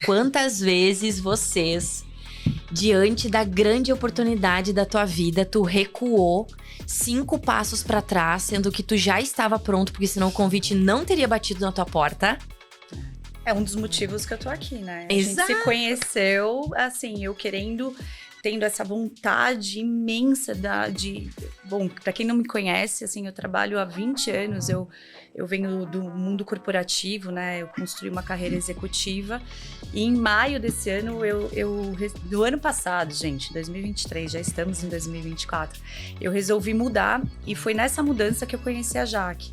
Quantas vezes vocês, diante da grande oportunidade da tua vida, tu recuou 5 passos pra trás, sendo que tu já estava pronto, porque senão o convite não teria batido na tua porta? É um dos motivos que eu tô aqui, né? Exato. A gente se conheceu, assim, eu tendo essa vontade imensa Bom, pra quem não me conhece, assim, eu trabalho há 20 anos, eu venho do mundo corporativo, né? Eu construí uma carreira executiva e em maio desse ano, do ano passado, gente, 2023, já estamos em 2024, eu resolvi mudar e foi nessa mudança que eu conheci a Jaque.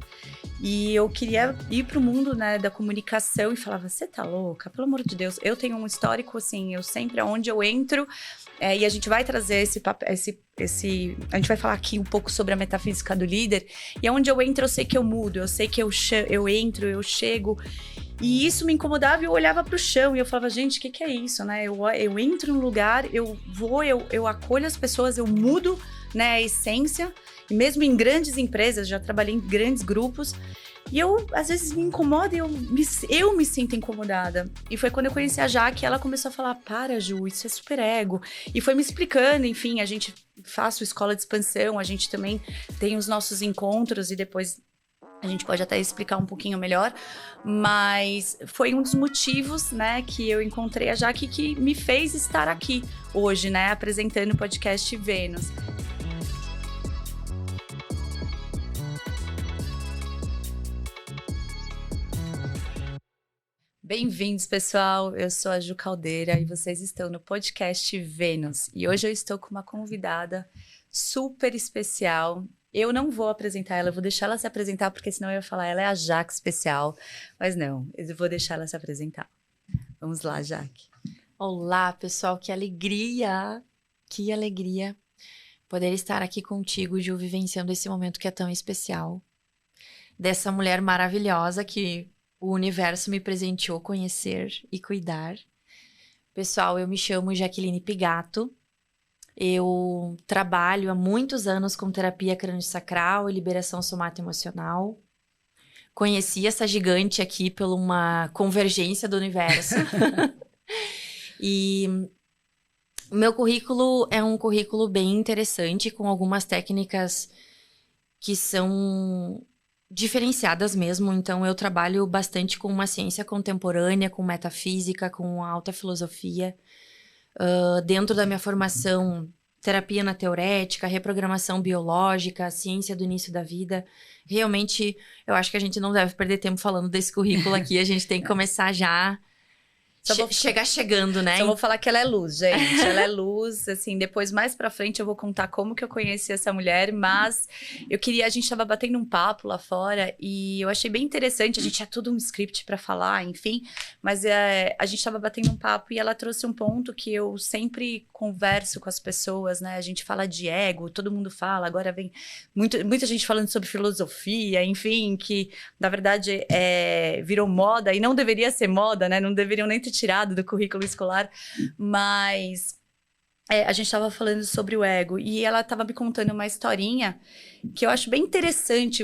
E eu queria ir pro mundo, né, da comunicação e falava, você tá louca? Pelo amor de Deus. Eu tenho um histórico, assim, eu sempre, aonde eu entro, e a gente vai trazer a gente vai falar aqui um pouco sobre a metafísica do líder, e aonde eu entro, eu sei que eu mudo, eu sei que eu entro, eu chego, e isso me incomodava e eu olhava pro chão e eu falava, gente, o que é isso, né? Eu entro num lugar, eu acolho as pessoas, eu mudo, né, a essência. E mesmo em grandes empresas, já trabalhei em grandes grupos. E eu, às vezes, me incomoda e eu me sinto incomodada. E foi quando eu conheci a Jaque, ela começou a falar, para, Ju, isso é super ego. E foi me explicando, enfim, a gente faz escola de expansão, a gente também tem os nossos encontros e depois a gente pode até explicar um pouquinho melhor. Mas foi um dos motivos, né, que eu encontrei a Jaque que me fez estar aqui hoje, né, apresentando o podcast Vênus. Bem-vindos, pessoal. Eu sou a Ju Caldeira e vocês estão no podcast Vênus. E hoje eu estou com uma convidada super especial. Eu não vou apresentar ela, eu vou deixar ela se apresentar, porque senão eu ia falar, ela é a Jaque especial. Mas não, eu vou deixar ela se apresentar. Vamos lá, Jaque. Olá, pessoal, que alegria poder estar aqui contigo, Ju, vivenciando esse momento que é tão especial. Dessa mulher maravilhosa que o universo me presenteou conhecer e cuidar. Pessoal, eu me chamo Jaqueline Pigato. Eu trabalho há muitos anos com terapia crânio-sacral e liberação somatoemocional. Conheci essa gigante aqui por uma convergência do universo. E o meu currículo é um currículo bem interessante, com algumas técnicas que são diferenciadas mesmo. Então eu trabalho bastante com uma ciência contemporânea, com metafísica, com alta filosofia. Dentro da minha formação, terapia na teorética, reprogramação biológica, ciência do início da vida. Realmente, eu acho que a gente não deve perder tempo falando desse currículo aqui. A gente tem que começar já chegar chegando, né? Só vou falar que ela é luz, gente. Ela é luz, assim, depois mais pra frente eu vou contar como que eu conheci essa mulher, mas a gente tava batendo um papo lá fora e eu achei bem interessante, a gente tinha todo um script pra falar, enfim, mas a gente tava batendo um papo e ela trouxe um ponto que eu sempre converso com as pessoas, né? A gente fala de ego, todo mundo fala, agora vem muita gente falando sobre filosofia, enfim, que na verdade virou moda e não deveria ser moda, né? Não deveriam nem ter tirado do currículo escolar, mas a gente estava falando sobre o ego e ela estava me contando uma historinha que eu acho bem interessante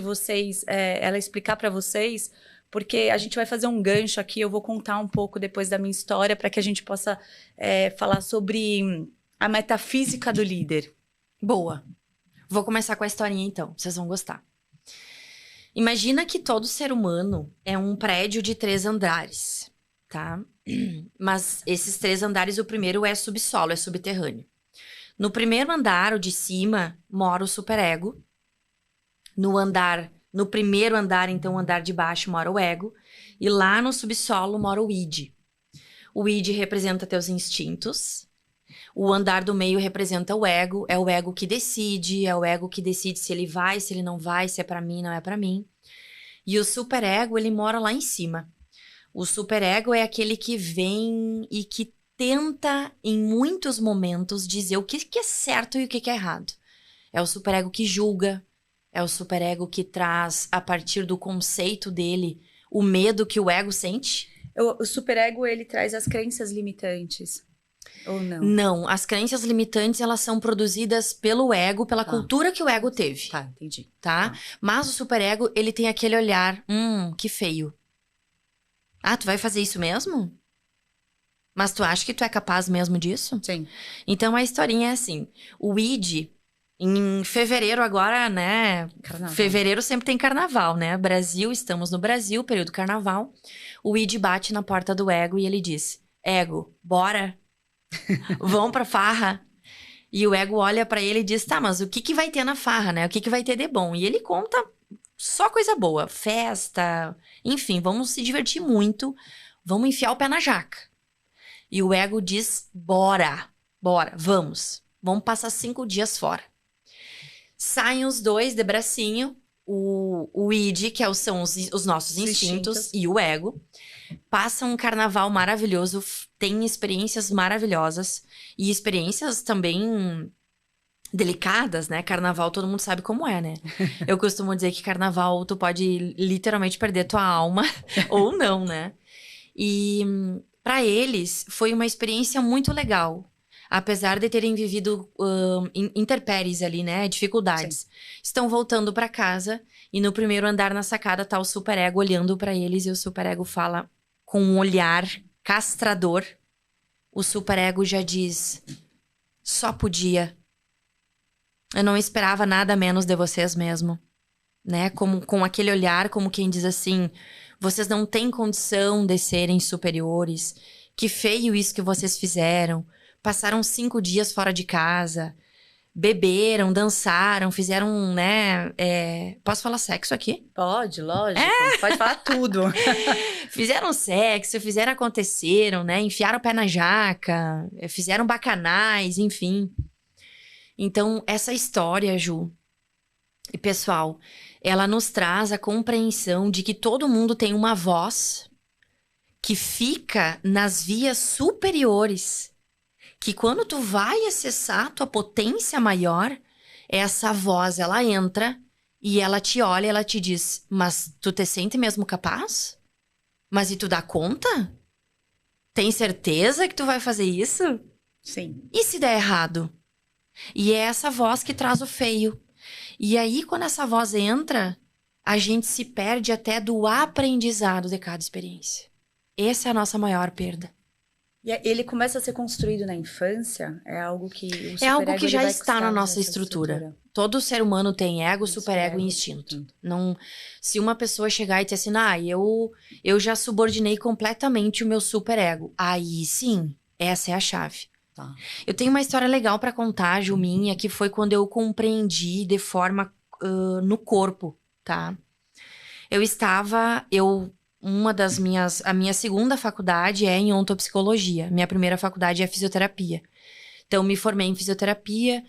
ela explicar para vocês, porque a gente vai fazer um gancho aqui, eu vou contar um pouco depois da minha história para que a gente possa falar sobre a metafísica do líder. Boa. Vou começar com a historinha então, vocês vão gostar. Imagina que todo ser humano é um prédio de 3 andares, tá? Mas esses 3 andares, o primeiro é subsolo, é subterrâneo. No primeiro andar, o de cima, mora o superego. No primeiro andar, então, o andar de baixo, mora o ego. E lá no subsolo mora o id. O id representa teus instintos. O andar do meio representa o ego. É o ego que decide, se ele vai, se ele não vai, se é pra mim, não é pra mim. E o superego, ele mora lá em cima. O superego é aquele que vem e que tenta, em muitos momentos, dizer o que é certo e o que é errado. É o superego que julga, é o superego que traz, a partir do conceito dele, o medo que o ego sente. O superego, ele traz as crenças limitantes, ou não? Não, as crenças limitantes, elas são produzidas pelo ego, pela cultura que o ego teve. Tá, entendi. Tá? Mas o superego, ele tem aquele olhar, que feio. Ah, tu vai fazer isso mesmo? Mas tu acha que tu é capaz mesmo disso? Sim. Então a historinha é assim: o Id, em fevereiro agora, né? Carnaval. Fevereiro sempre tem carnaval, né? Brasil, estamos no Brasil, período carnaval. O Id bate na porta do Ego e ele diz: Ego, bora? Vão pra farra? E o Ego olha pra ele e diz: tá, mas o que que vai ter na farra, né? O que que vai ter de bom? E ele conta só coisa boa, festa, enfim, vamos se divertir muito, vamos enfiar o pé na jaca. E o Ego diz: bora, vamos passar 5 dias fora. Saem os dois de bracinho, o Id, que são os nossos instintos, e o Ego. Passam um carnaval maravilhoso, tem experiências maravilhosas e experiências também delicadas, né? Carnaval todo mundo sabe como é, né? Eu costumo dizer que carnaval tu pode literalmente perder tua alma ou não, né? E para eles foi uma experiência muito legal. Apesar de terem vivido intempéries ali, né? Dificuldades. Sim. Estão voltando para casa e no primeiro andar na sacada tá o Super Ego olhando para eles e o Super Ego fala com um olhar castrador. O Super Ego já diz: só podia. Eu não esperava nada menos de vocês mesmo. Né? Com aquele olhar, como quem diz assim: vocês não têm condição de serem superiores. Que feio isso que vocês fizeram. Passaram 5 dias fora de casa. Beberam, dançaram, fizeram, né? Posso falar sexo aqui? Pode, lógico. Pode falar tudo. Fizeram sexo, aconteceram, né? Enfiaram o pé na jaca, fizeram bacanais, enfim. Então, essa história, Ju, e pessoal, ela nos traz a compreensão de que todo mundo tem uma voz que fica nas vias superiores. Que quando tu vai acessar tua potência maior, essa voz, ela entra e ela te olha e ela te diz: mas tu te sente mesmo capaz? Mas e tu dá conta? Tem certeza que tu vai fazer isso? Sim. E se der errado? E é essa voz que traz o feio. E aí, quando essa voz entra, a gente se perde até do aprendizado de cada experiência. Essa é a nossa maior perda. E ele começa a ser construído na infância? É algo que o é algo que já está na nossa estrutura. Todo ser humano tem ego, superego e instinto. Não, se uma pessoa chegar e dizer assim: eu já subordinei completamente o meu superego. Aí sim, essa é a chave. Tá. Eu tenho uma história legal pra contar, Ju, minha, que foi quando eu compreendi de forma no corpo, tá? A minha segunda faculdade é em ontopsicologia. Minha primeira faculdade é fisioterapia. Então, me formei em fisioterapia,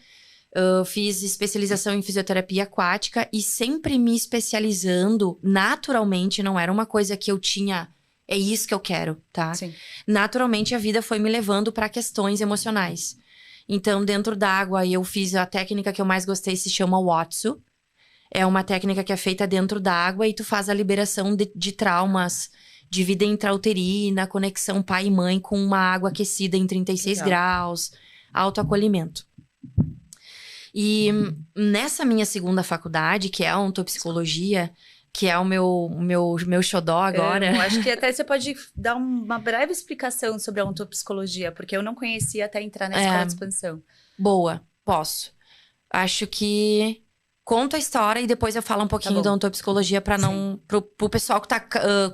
fiz especialização em fisioterapia aquática e sempre me especializando naturalmente, não era uma coisa que eu tinha, é isso que eu quero, tá? Sim. Naturalmente, a vida foi me levando para questões emocionais. Então, dentro d'água, eu fiz a técnica que eu mais gostei, se chama Watsu. É uma técnica que é feita dentro da água e tu faz a liberação de traumas, de vida intrauterina, conexão pai e mãe com uma água aquecida em 36 graus, autoacolhimento. E nessa minha segunda faculdade, que é a ontopsicologia, que é o meu xodó agora. Eu acho que até você pode dar uma breve explicação sobre a ontopsicologia, porque eu não conhecia até entrar na escola de expansão. Boa, posso. Acho que conto a história e depois eu falo um pouquinho da ontopsicologia para não pro pessoal que tá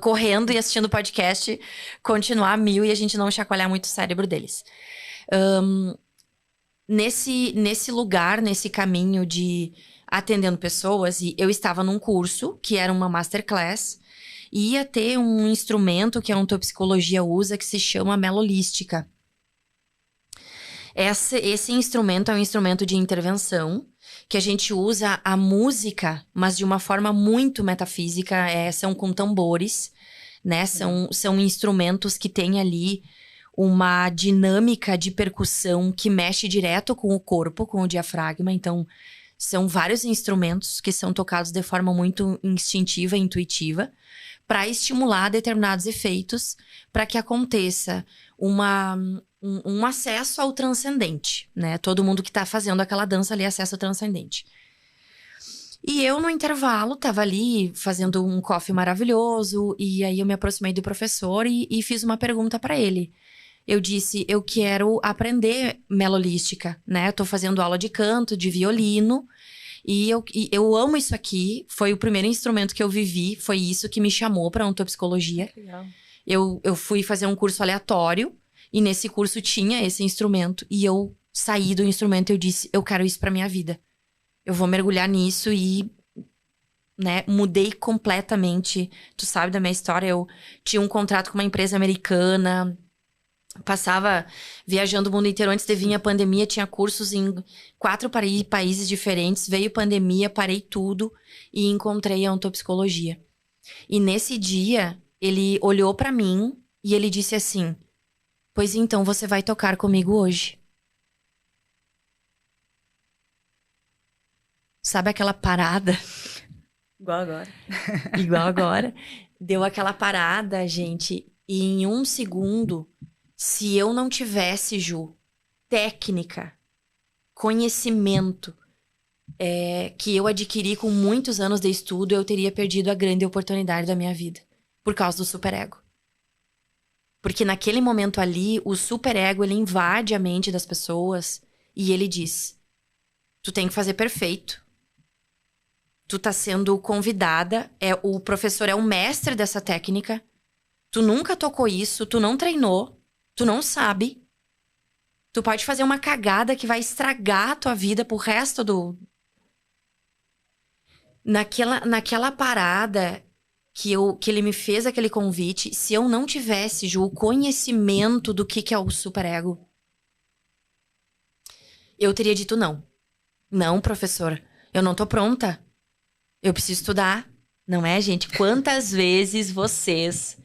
correndo e assistindo o podcast continuar a mil e a gente não chacoalhar muito o cérebro deles. Nesse lugar, nesse caminho de atendendo pessoas, e eu estava num curso que era uma masterclass e ia ter um instrumento que a ontopsicologia usa que se chama melolística. Esse instrumento é um instrumento de intervenção que a gente usa a música, mas de uma forma muito metafísica, são com tambores, né? São instrumentos que têm ali uma dinâmica de percussão que mexe direto com o corpo, com o diafragma. Então, são vários instrumentos que são tocados de forma muito instintiva e intuitiva para estimular determinados efeitos, para que aconteça um acesso ao transcendente, né? Todo mundo que tá fazendo aquela dança ali acessa o transcendente. E eu, no intervalo, tava ali fazendo um coffee maravilhoso, e aí eu me aproximei do professor e fiz uma pergunta para ele. eu disse, eu quero aprender melodística, né? Eu tô fazendo aula de canto, de violino, e eu amo isso aqui. Foi o primeiro instrumento que eu vivi, foi isso que me chamou pra ontopsicologia. Legal. Eu fui fazer um curso aleatório, e nesse curso tinha esse instrumento, e eu saí do instrumento e eu disse, eu quero isso pra minha vida. Eu vou mergulhar nisso e, né, mudei completamente. Tu sabe da minha história, eu tinha um contrato com uma empresa americana, passava viajando o mundo inteiro. Antes de vir a pandemia, tinha cursos em 4 países diferentes. Veio pandemia, parei tudo e encontrei a ontopsicologia. E nesse dia, ele olhou pra mim e ele disse assim, pois então você vai tocar comigo hoje. Sabe aquela parada? Igual agora. Igual agora. Deu aquela parada, gente. E em 1 segundo, se eu não tivesse, Ju, técnica, conhecimento, que eu adquiri com muitos anos de estudo, eu teria perdido a grande oportunidade da minha vida. Por causa do superego. Porque naquele momento ali, o superego, ele invade a mente das pessoas e ele diz, tu tem que fazer perfeito. Tu tá sendo convidada, o professor é o mestre dessa técnica. Tu nunca tocou isso, tu não treinou, tu não sabe. Tu pode fazer uma cagada que vai estragar a tua vida pro resto do... Naquela parada que ele me fez aquele convite, se eu não tivesse, Ju, o conhecimento do que é o superego, eu teria dito não. Não, professor, eu não tô pronta. Eu preciso estudar, não é, gente? Quantas vezes vocês,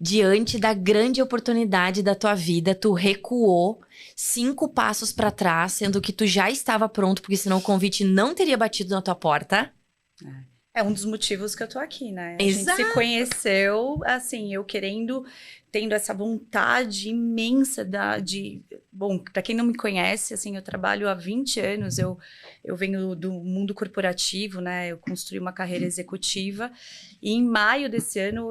diante da grande oportunidade da tua vida, tu recuou 5 passos pra trás, sendo que tu já estava pronto, porque senão o convite não teria batido na tua porta? É um dos motivos que eu tô aqui, né? A Exato. gente se conheceu, assim, eu tendo essa vontade imensa Bom, pra quem não me conhece, assim, eu trabalho há 20 anos, eu venho do mundo corporativo, né? Eu construí uma carreira executiva e em maio desse ano,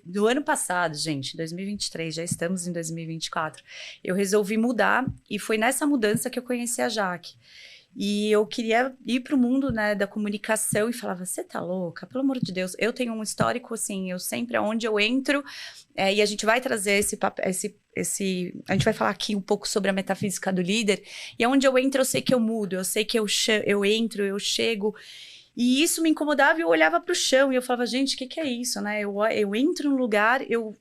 do ano passado, gente, 2023, já estamos em 2024, eu resolvi mudar e foi nessa mudança que eu conheci a Jaque. E eu queria ir para o mundo, né, da comunicação e falava, você tá louca? Pelo amor de Deus. Eu tenho um histórico, assim, eu sempre, aonde eu entro, e a gente vai trazer a gente vai falar aqui um pouco sobre a metafísica do líder, e aonde eu entro, eu sei que eu mudo, eu sei que eu entro, eu chego. E isso me incomodava e eu olhava para o chão e eu falava, gente, o que é isso, né? Eu entro num lugar, eu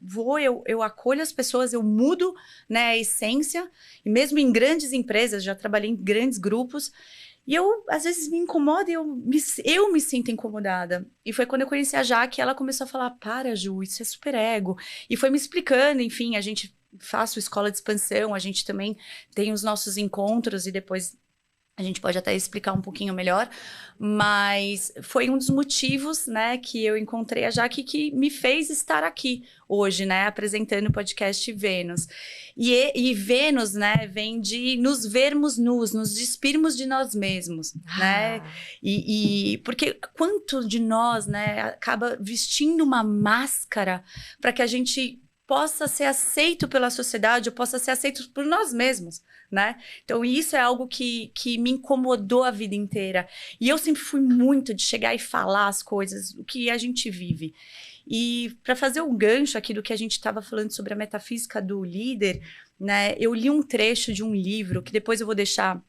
acolho as pessoas, eu mudo, né, a essência. E mesmo em grandes empresas, já trabalhei em grandes grupos. E eu, às vezes, me incomodo e eu me sinto incomodada. E foi quando eu conheci a Jaque, ela começou a falar, para, Ju, isso é superego. E foi me explicando, enfim, a gente faz escola de expansão, a gente também tem os nossos encontros e depois... A gente pode até explicar um pouquinho melhor, mas foi um dos motivos, né, que eu encontrei a Jaque que me fez estar aqui hoje, né, apresentando o podcast Vênus. E Vênus, né, vem de nos vermos nus, nos despirmos de nós mesmos, né? E porque quanto de nós, né, acaba vestindo uma máscara para que a gente possa ser aceito pela sociedade ou possa ser aceito por nós mesmos, né? Então, isso é algo que me incomodou a vida inteira. E eu sempre fui muito de chegar e falar as coisas, o que a gente vive. E para fazer um gancho aqui do que a gente estava falando sobre a metafísica do líder, né? Eu li um trecho de um livro, que depois eu vou deixar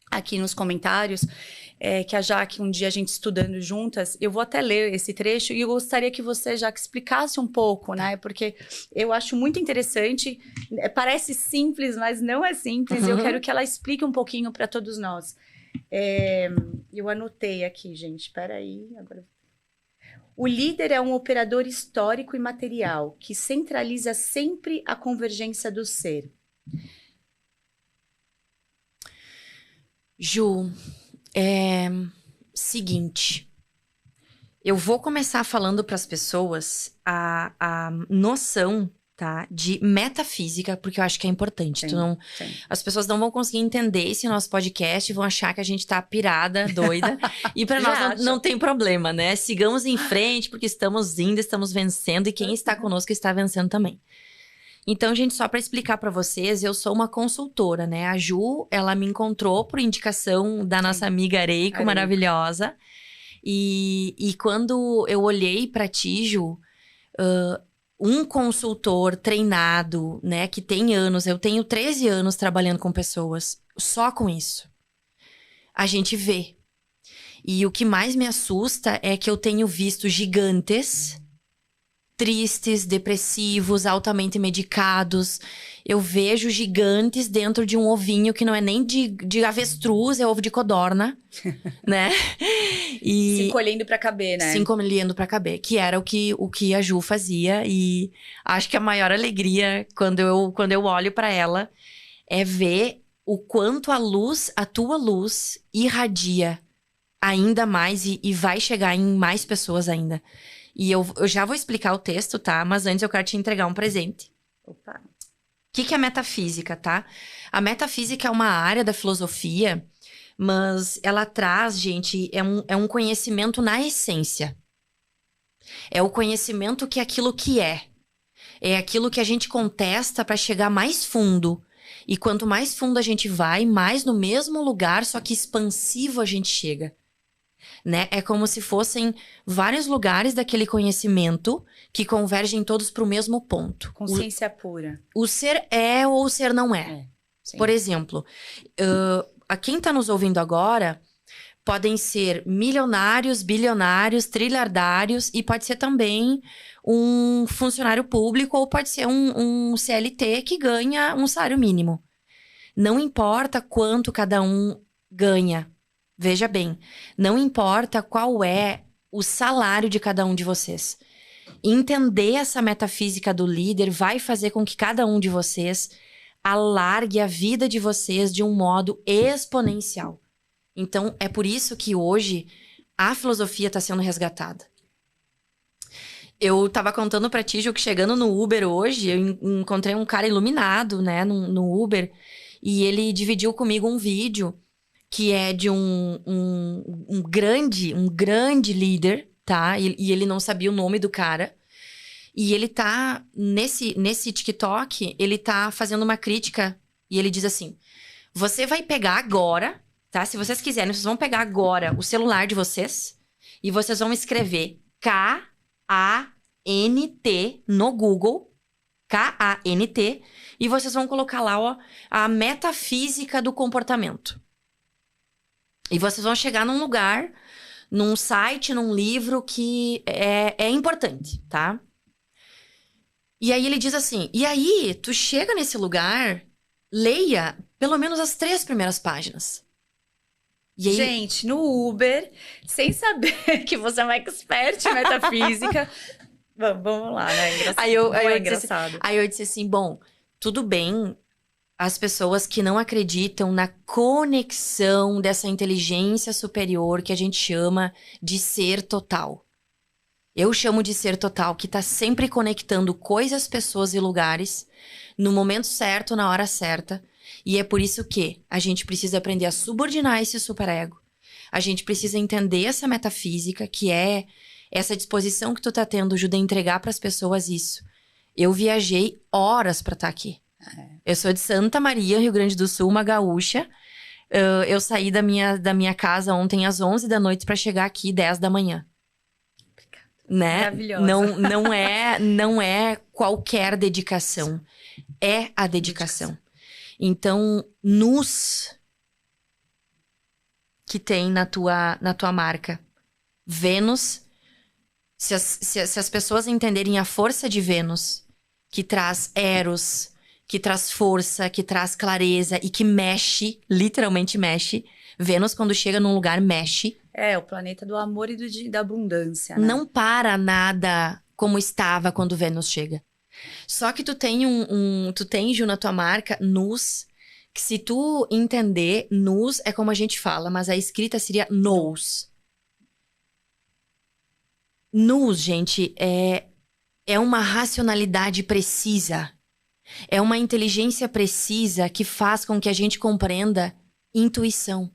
aqui nos comentários, que a Jaque, um dia a gente estudando juntas, eu vou até ler esse trecho e eu gostaria que você, Jaque, explicasse um pouco, né? Porque eu acho muito interessante, parece simples, mas não é simples, e eu quero que ela explique um pouquinho para todos nós. Eu anotei aqui, gente, espera aí, agora... O líder é um operador histórico e material que centraliza sempre a convergência do ser. Ju, seguinte, eu vou começar falando para as pessoas a noção, tá, de metafísica, porque eu acho que é importante. Sim. As pessoas não vão conseguir entender esse nosso podcast, vão achar que a gente tá pirada, doida, e para nós não tem problema, né? Sigamos em frente, porque estamos indo, estamos vencendo, e quem está conosco está vencendo também. Então, gente, só para explicar para vocês, eu sou uma consultora, né? A Ju, ela me encontrou por indicação da nossa amiga Areiko, maravilhosa. E quando eu olhei para ti, Ju, um consultor treinado, né, que tem anos, eu tenho 13 anos trabalhando com pessoas, só com isso. A gente vê. E o que mais me assusta é que eu tenho visto gigantes tristes, depressivos, altamente medicados. Eu vejo gigantes dentro de um ovinho que não é nem de avestruz, é ovo de codorna, né? E se encolhendo pra caber, né? Se encolhendo pra caber, que era o que a Ju fazia. E acho que a maior alegria quando eu olho pra ela é ver o quanto a tua luz irradia ainda mais e vai chegar em mais pessoas ainda. E eu já vou explicar o texto, tá? Mas antes eu quero te entregar um presente. Opa! O que é metafísica, tá? A metafísica é uma área da filosofia, mas ela traz, gente, é um conhecimento na essência. É o conhecimento que é aquilo que é. É aquilo que a gente contesta para chegar mais fundo. E quanto mais fundo a gente vai, mais no mesmo lugar, só que expansivo a gente chega. Né? É como se fossem vários lugares daquele conhecimento que convergem todos para o mesmo ponto. Consciência pura. O ser é ou o ser não é. Por exemplo, a quem está nos ouvindo agora podem ser milionários, bilionários, trilhardários e pode ser também um funcionário público ou pode ser um CLT que ganha um salário mínimo. Não importa quanto cada um ganha. Veja bem, não importa qual é o salário de cada um de vocês. Entender essa metafísica do líder vai fazer com que cada um de vocês alargue a vida de vocês de um modo exponencial. Então, é por isso que hoje a filosofia está sendo resgatada. Eu estava contando para ti, Ju, que chegando no Uber hoje, eu encontrei um cara iluminado, né, no Uber, e ele dividiu comigo um vídeo que é de um grande líder, tá? E ele não sabia o nome do cara. E ele tá, nesse TikTok, ele tá fazendo uma crítica. E ele diz assim, você vai pegar agora, tá? Se vocês quiserem, vocês vão pegar agora o celular de vocês e vocês vão escrever K-A-N-T no Google, K-A-N-T, e vocês vão colocar lá, ó, a metafísica do comportamento. E vocês vão chegar num lugar, num site, num livro que é importante, tá? E aí ele diz assim, e aí tu chega nesse lugar, leia pelo menos as 3 primeiras páginas. E aí, gente, no Uber, sem saber que você é uma expert em metafísica. Vamos lá, né? Engraçado. Aí eu disse assim, bom, tudo bem as pessoas que não acreditam na conexão dessa inteligência superior que a gente chama de ser total. Eu chamo de ser total, que tá sempre conectando coisas, pessoas e lugares no momento certo, na hora certa. E é por isso que a gente precisa aprender a subordinar esse superego. A gente precisa entender essa metafísica, que é essa disposição que tu tá tendo, Ju, de entregar pras pessoas isso. Eu viajei horas pra estar aqui. Eu sou de Santa Maria, Rio Grande do Sul, uma gaúcha. Eu saí da minha casa ontem às 11 da noite para chegar aqui 10 da manhã. Né? Maravilhosa. Não é qualquer dedicação. É a dedicação. Então, que tem na tua marca. Vênus, se as pessoas entenderem a força de Vênus, que traz Eros, que traz força, que traz clareza e que mexe, literalmente mexe. Vênus, quando chega num lugar, mexe. É, o planeta do amor e da abundância, né? Não para nada como estava quando Vênus chega. Só que tu tem tu tem, Ju, na tua marca, Nus, que se tu entender, Nus é como a gente fala, mas a escrita seria Nous. Nus, gente, é uma racionalidade precisa. É uma inteligência precisa que faz com que a gente compreenda intuição.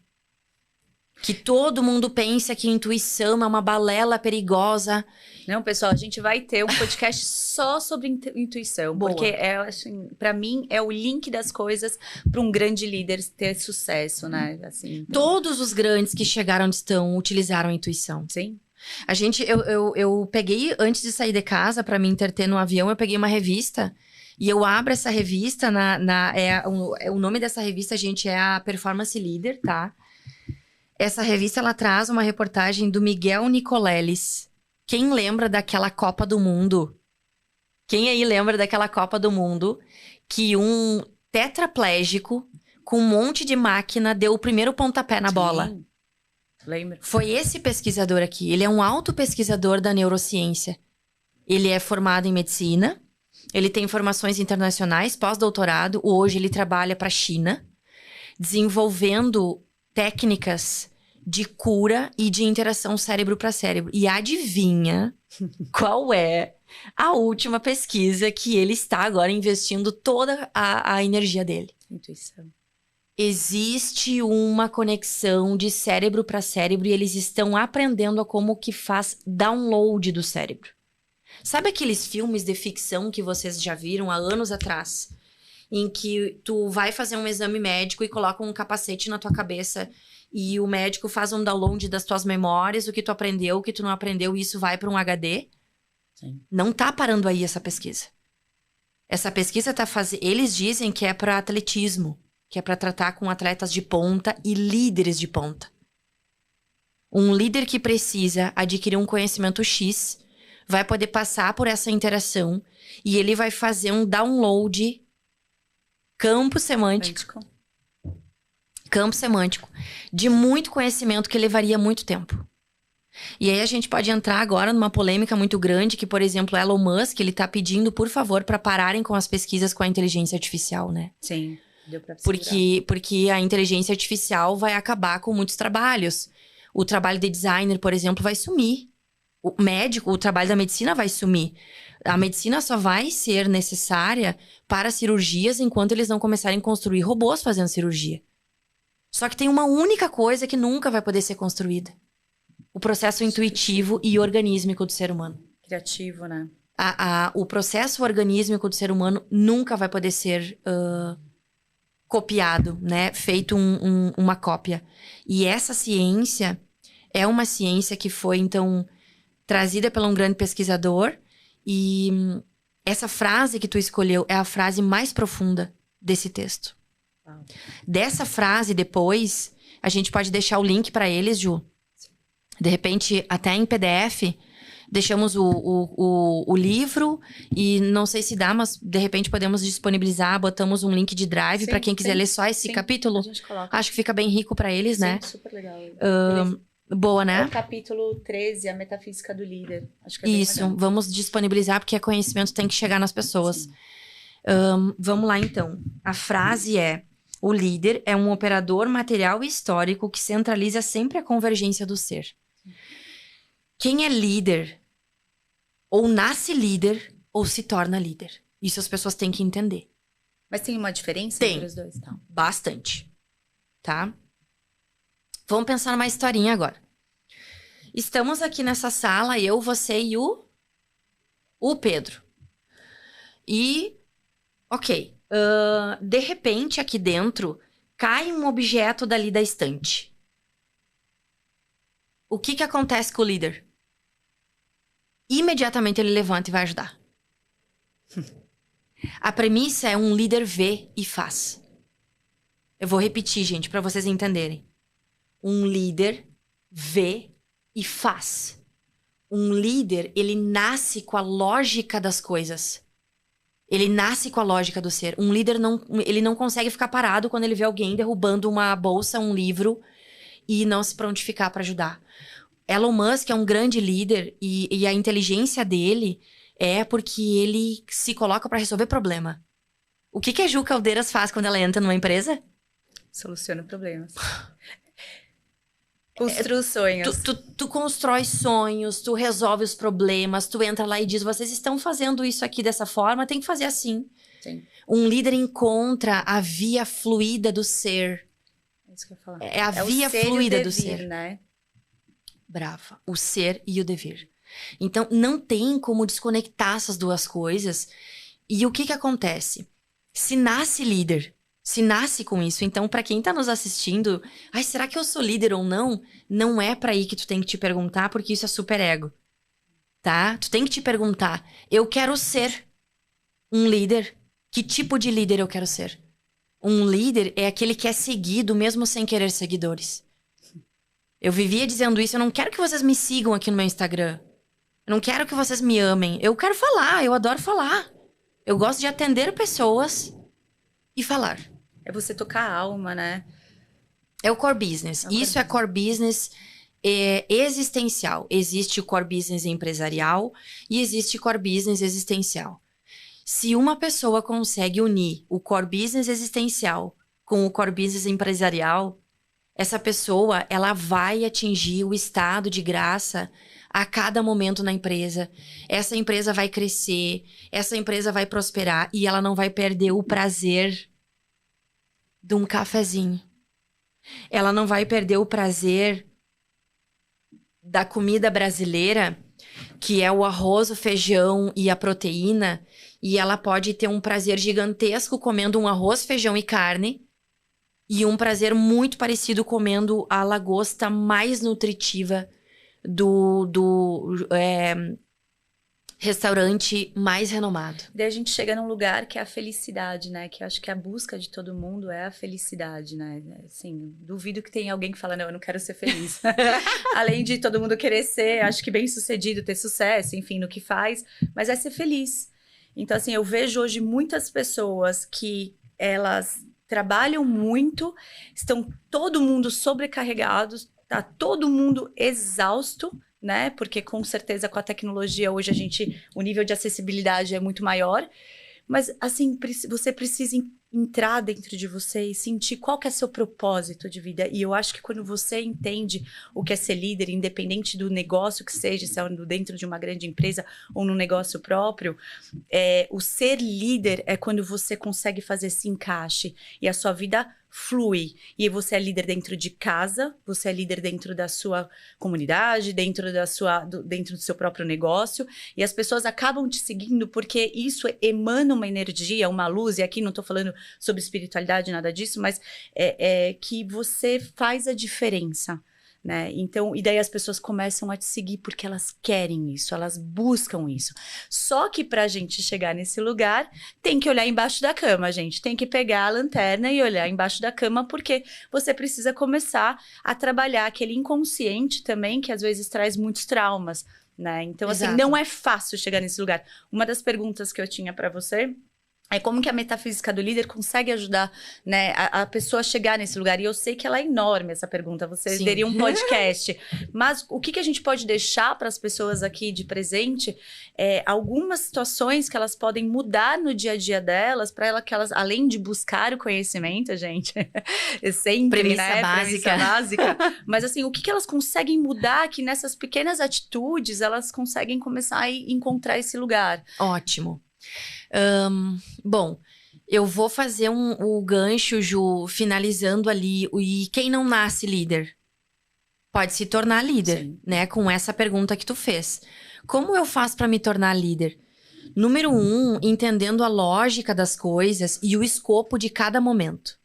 Que todo mundo pensa que intuição é uma balela perigosa. Não, pessoal, a gente vai ter um podcast só sobre intuição. Boa. Porque, assim, pra mim, é o link das coisas para um grande líder ter sucesso, né? Assim, então... Todos os grandes que chegaram onde estão utilizaram a intuição. Sim. Eu peguei, antes de sair de casa, pra me entreter no avião, eu peguei uma revista. E eu abro essa revista, o nome dessa revista, gente, é a Performance Leader, tá? Essa revista, ela traz uma reportagem do Miguel Nicoleles. Quem lembra daquela Copa do Mundo? Quem aí lembra daquela Copa do Mundo que um tetraplégico com um monte de máquina deu o primeiro pontapé na bola? Lembro. Foi esse pesquisador aqui. Ele é um alto pesquisador da neurociência. Ele é formado em medicina. Ele tem formações internacionais, pós-doutorado. Hoje ele trabalha para a China, desenvolvendo técnicas de cura e de interação cérebro para cérebro. E adivinha qual é a última pesquisa que ele está agora investindo toda a energia dele? Intuição. Existe uma conexão de cérebro para cérebro e eles estão aprendendo a como que faz download do cérebro. Sabe aqueles filmes de ficção que vocês já viram há anos atrás? Em que tu vai fazer um exame médico e coloca um capacete na tua cabeça e o médico faz um download das tuas memórias, o que tu aprendeu, o que tu não aprendeu, e isso vai para um HD? Sim. Não tá parando aí essa pesquisa. Essa pesquisa tá fazendo... Eles dizem que é para atletismo, que é para tratar com atletas de ponta e líderes de ponta. Um líder que precisa adquirir um conhecimento X vai poder passar por essa interação e ele vai fazer um download campo semântico de muito conhecimento que levaria muito tempo. E aí a gente pode entrar agora numa polêmica muito grande que, por exemplo, Elon Musk, ele tá pedindo, por favor, para pararem com as pesquisas com a inteligência artificial, né? Sim, deu pra porque a inteligência artificial vai acabar com muitos trabalhos. O trabalho de designer, por exemplo, vai sumir. O médico, o trabalho da medicina vai sumir. A medicina só vai ser necessária para cirurgias enquanto eles não começarem a construir robôs fazendo cirurgia. Só que tem uma única coisa que nunca vai poder ser construída. O processo intuitivo e organísmico do ser humano. Criativo, né? O processo organísmico do ser humano nunca vai poder ser copiado, né? Feito uma cópia. E essa ciência é uma ciência que foi, então, trazida por um grande pesquisador. E essa frase que tu escolheu é a frase mais profunda desse texto. Uau. Dessa frase, depois, a gente pode deixar o link para eles, Ju. De repente, até em PDF, deixamos o livro e não sei se dá, mas de repente podemos disponibilizar, botamos um link de drive para quem quiser ler só esse capítulo. A gente coloca. Acho que fica bem rico para eles, né? Super legal. Boa, né? É o capítulo 13, a metafísica do líder. Acho que é bem Isso, legal. vamos disponibilizar porque conhecimento tem que chegar nas pessoas. Vamos lá, então. A frase é: o líder é um operador material e histórico que centraliza sempre a convergência do ser. Quem é líder, ou nasce líder, ou se torna líder. Isso as pessoas têm que entender. Mas tem uma diferença Tem. entre os dois? Tá. Bastante. Tá? Vamos pensar numa historinha agora. Estamos aqui nessa sala, eu, você e o Pedro. E, ok. De repente, aqui dentro, cai um objeto dali da estante. O que acontece com o líder? Imediatamente ele levanta e vai ajudar. A premissa é um líder vê e faz. Eu vou repetir, gente, para vocês entenderem. Um líder vê e faz. Um líder, ele nasce com a lógica das coisas. Ele nasce com a lógica do ser. Um líder ele não consegue ficar parado quando ele vê alguém derrubando uma bolsa, um livro, e não se prontificar para ajudar. Elon Musk é um grande líder e a inteligência dele é porque ele se coloca para resolver problema. O que a Ju Caldeiras faz quando ela entra numa empresa? Soluciona problemas. Construa sonhos. Tu constrói sonhos, tu resolve os problemas, tu entra lá e diz, vocês estão fazendo isso aqui dessa forma, tem que fazer assim. Sim. Um líder encontra a via fluida do ser. isso que eu ia falar. É a É via o ser fluida e o do devir, ser. né? Brava. O ser e o devir. Então, não tem como desconectar essas duas coisas. E o que que acontece? Se nasce líder, se nasce com isso, então pra quem tá nos assistindo, ai, será que eu sou líder ou não? Não é pra aí que tu tem que te perguntar, porque isso é super ego, tá? Tu tem que te perguntar, eu quero ser um líder? Que tipo de líder eu quero ser? Um líder é aquele que é seguido mesmo sem querer seguidores. Eu vivia dizendo isso, eu não quero que vocês me sigam aqui no meu Instagram. Eu não quero que vocês me amem. Eu quero falar, eu adoro falar. Eu gosto de atender pessoas e falar. É você tocar a alma, né? É o core business. É o core Isso é core business existencial. Existe o core business empresarial e existe core business existencial. Se uma pessoa consegue unir o core business existencial com o core business empresarial, essa pessoa, ela vai atingir o estado de graça a cada momento na empresa. Essa empresa vai crescer, essa empresa vai prosperar e ela não vai perder o prazer de um cafezinho. Ela não vai perder o prazer da comida brasileira, que é o arroz, o feijão e a proteína, e ela pode ter um prazer gigantesco comendo um arroz, feijão e carne, e um prazer muito parecido comendo a lagosta mais nutritiva do restaurante mais renomado. Daí a gente chega num lugar que é a felicidade, né? Que eu acho que a busca de todo mundo é a felicidade, né? Assim, duvido que tenha alguém que fala, não, eu não quero ser feliz. Além de todo mundo querer ser, acho que bem-sucedido, ter sucesso, enfim, no que faz, mas é ser feliz. Então, assim, eu vejo hoje muitas pessoas que elas trabalham muito, estão todo mundo sobrecarregado, tá todo mundo exausto, né? Porque com certeza com a tecnologia hoje o nível de acessibilidade é muito maior. Mas assim, você precisa entrar dentro de você e sentir qual que é seu propósito de vida. E eu acho que quando você entende o que é ser líder, independente do negócio que seja, se é dentro de uma grande empresa ou num negócio próprio, o ser líder é quando você consegue fazer esse encaixe e a sua vida flui. E aí você é líder dentro de casa, você é líder dentro da sua comunidade, dentro do seu próprio negócio, e as pessoas acabam te seguindo porque isso emana uma energia, uma luz, e aqui não tô falando sobre espiritualidade, nada disso, mas que você faz a diferença. Né? Então, e daí as pessoas começam a te seguir porque elas querem isso, elas buscam isso. Só que pra gente chegar nesse lugar, tem que olhar embaixo da cama, gente. Tem que pegar a lanterna e olhar embaixo da cama, porque você precisa começar a trabalhar aquele inconsciente também, que às vezes traz muitos traumas, né? Então, assim, Exato. não é fácil chegar nesse lugar. Uma das perguntas que eu tinha pra você é como que a metafísica do líder consegue ajudar, né, a pessoa a chegar nesse lugar. E eu sei que ela é enorme, essa pergunta. Você Sim. teria um podcast. Mas o que a gente pode deixar para as pessoas aqui de presente? Algumas situações que elas podem mudar no dia a dia delas, para que elas, além de buscar o conhecimento, gente, sempre, Premissa né? básica. Premissa básica. Mas assim, o que elas conseguem mudar que nessas pequenas atitudes elas conseguem começar a encontrar esse lugar? Ótimo. Bom, eu vou fazer o gancho, Ju, finalizando ali. E quem não nasce líder pode se tornar líder, Sim. né? Com essa pergunta que tu fez. Como eu faço para me tornar líder? Número 1, entendendo a lógica das coisas e o escopo de cada momento.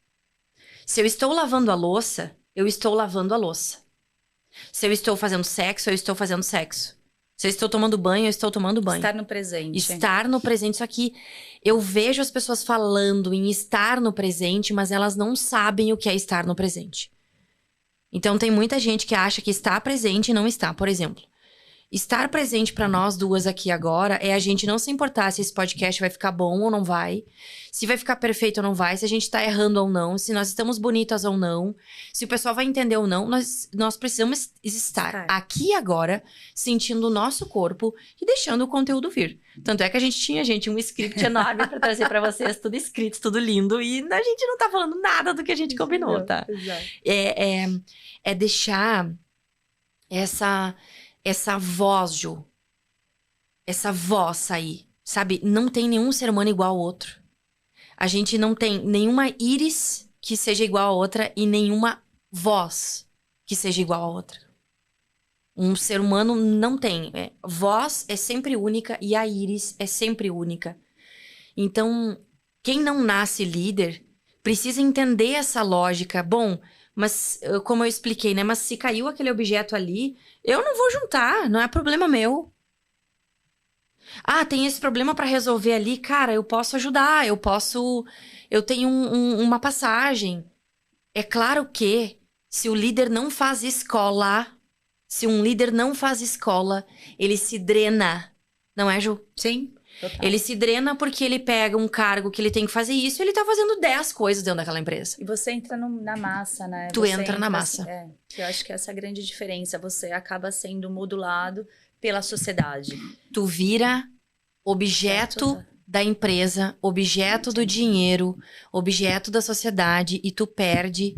Se eu estou lavando a louça, eu estou lavando a louça. Se eu estou fazendo sexo, eu estou fazendo sexo. Se eu estou tomando banho, eu estou tomando banho. Estar no presente. Estar no presente. Isso aqui, eu vejo as pessoas falando em estar no presente, mas elas não sabem o que é estar no presente. Então, tem muita gente que acha que está presente e não está. Por exemplo, estar presente para nós duas aqui agora é a gente não se importar se esse podcast vai ficar bom ou não vai, se vai ficar perfeito ou não vai, se a gente tá errando ou não, se nós estamos bonitas ou não, se o pessoal vai entender ou não. Nós precisamos estar aqui agora, sentindo o nosso corpo e deixando o conteúdo vir. Tanto é que a gente tinha, um script enorme para trazer para vocês, tudo escrito, tudo lindo, e a gente não tá falando nada do que a gente combinou, tá? Exato. É deixar essa voz, Ju. Essa voz sair, sabe? Não tem nenhum ser humano igual ao outro. A gente não tem nenhuma íris que seja igual a outra e nenhuma voz que seja igual a outra. Um ser humano não tem. Voz é sempre única e a íris é sempre única. Então, quem não nasce líder precisa entender essa lógica. Bom, mas como eu expliquei, né? Mas se caiu aquele objeto ali, eu não vou juntar, não é problema meu. Ah, tem esse problema para resolver ali, cara, eu posso ajudar, eu tenho uma passagem. É claro que se o líder não faz escola, se um líder não faz escola, ele se drena, não é, Ju? Sim, total. Ele se drena porque ele pega um cargo que ele tem que fazer isso e ele tá fazendo 10 coisas dentro daquela empresa. E você entra na massa, né? Tu Você entra na massa. Que eu acho que essa é a grande diferença. Você acaba sendo modulado pela sociedade. Tu vira objeto da empresa, objeto do dinheiro, objeto da sociedade e tu perde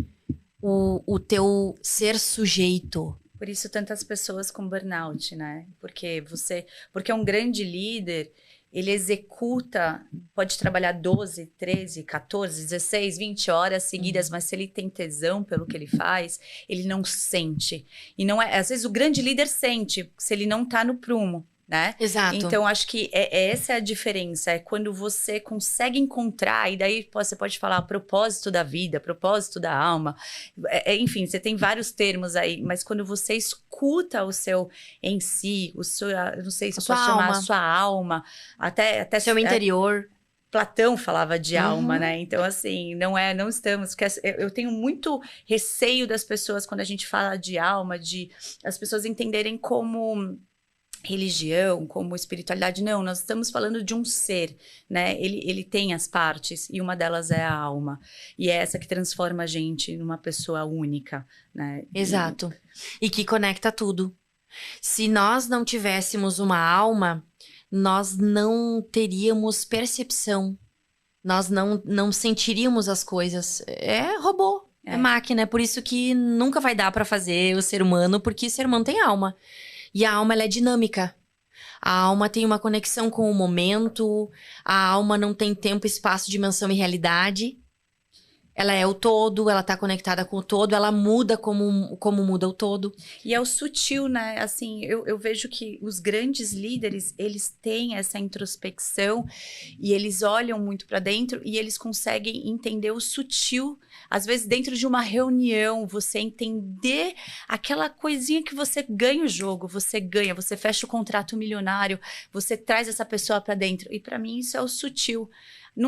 o teu ser sujeito. Por isso tantas pessoas com burnout, né? Porque um grande líder, ele executa, pode trabalhar 12, 13, 14, 16, 20 horas seguidas, mas se ele tem tesão pelo que ele faz, ele não sente. E não é, às vezes o grande líder sente, se ele não tá no prumo, né? Exato. Então, acho que essa é a diferença. É quando você consegue encontrar, e daí você pode falar propósito da vida, propósito da alma. Enfim, você tem vários termos aí, mas quando você escuta o seu em si, o seu, não sei se eu posso chamar, a sua alma, até seu interior. Platão falava de alma, né? Então, assim, não estamos... Eu tenho muito receio das pessoas quando a gente fala de alma, de as pessoas entenderem como religião, como espiritualidade. Não, nós estamos falando de um ser, né? Ele tem as partes e uma delas é a alma. E é essa que transforma a gente numa pessoa única, né? Exato. E que conecta tudo. Se nós não tivéssemos uma alma, nós não teríamos percepção. Nós não sentiríamos as coisas. É robô, é máquina. É por isso que nunca vai dar pra fazer o ser humano, porque o ser humano tem alma. E a alma, ela é dinâmica. A alma tem uma conexão com o momento. A alma não tem tempo, espaço, dimensão e realidade. Ela é o todo, ela tá conectada com o todo, ela muda como muda o todo. E é o sutil, né? Assim, eu vejo que os grandes líderes, eles têm essa introspecção e eles olham muito para dentro e eles conseguem entender o sutil. Às vezes, dentro de uma reunião, você entender aquela coisinha que você ganha o jogo, você ganha, você fecha o contrato milionário, você traz essa pessoa para dentro. E para mim, isso é o sutil.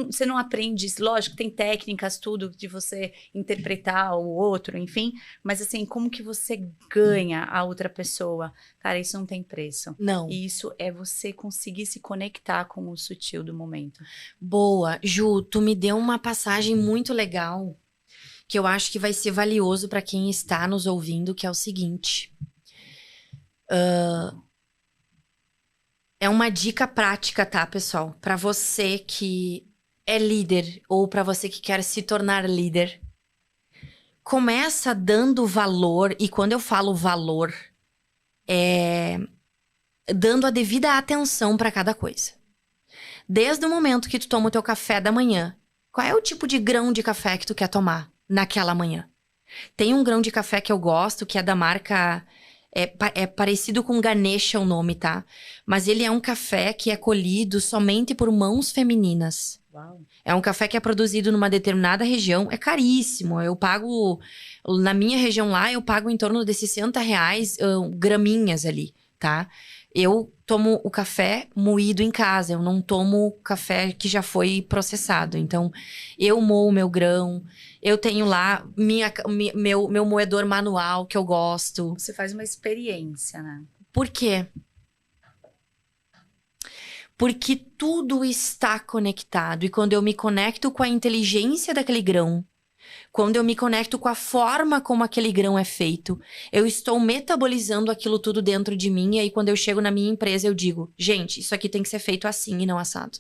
Você não aprende, lógico, tem técnicas, tudo, de você interpretar o outro, enfim. Mas assim, como que você ganha a outra pessoa? Cara, isso não tem preço. Não. E isso é você conseguir se conectar com o sutil do momento. Boa. Ju, tu me deu uma passagem muito legal, que eu acho que vai ser valioso para quem está nos ouvindo, que é o seguinte. É uma dica prática, tá, pessoal? Para você que é líder ou para você que quer se tornar líder. Começa dando valor, e quando eu falo valor, é dando a devida atenção para cada coisa. Desde o momento que tu toma o teu café da manhã, qual é o tipo de grão de café que tu quer tomar naquela manhã? Tem um grão de café que eu gosto, que é da marca... É parecido com Ganesha o nome, tá? Mas ele é um café que é colhido somente por mãos femininas. Uau. É um café que é produzido numa determinada região. É caríssimo. Eu pago... Na minha região lá, eu pago em torno de R$60 graminhas ali, tá? Eu tomo o café moído em casa. Eu não tomo café que já foi processado. Então, eu moo o meu grão. Eu tenho lá meu moedor manual, que eu gosto. Você faz uma experiência, né? Por quê? Porque tudo está conectado. E quando eu me conecto com a inteligência daquele grão, quando eu me conecto com a forma como aquele grão é feito, eu estou metabolizando aquilo tudo dentro de mim. E aí, quando eu chego na minha empresa, eu digo, gente, isso aqui tem que ser feito assim e não assado.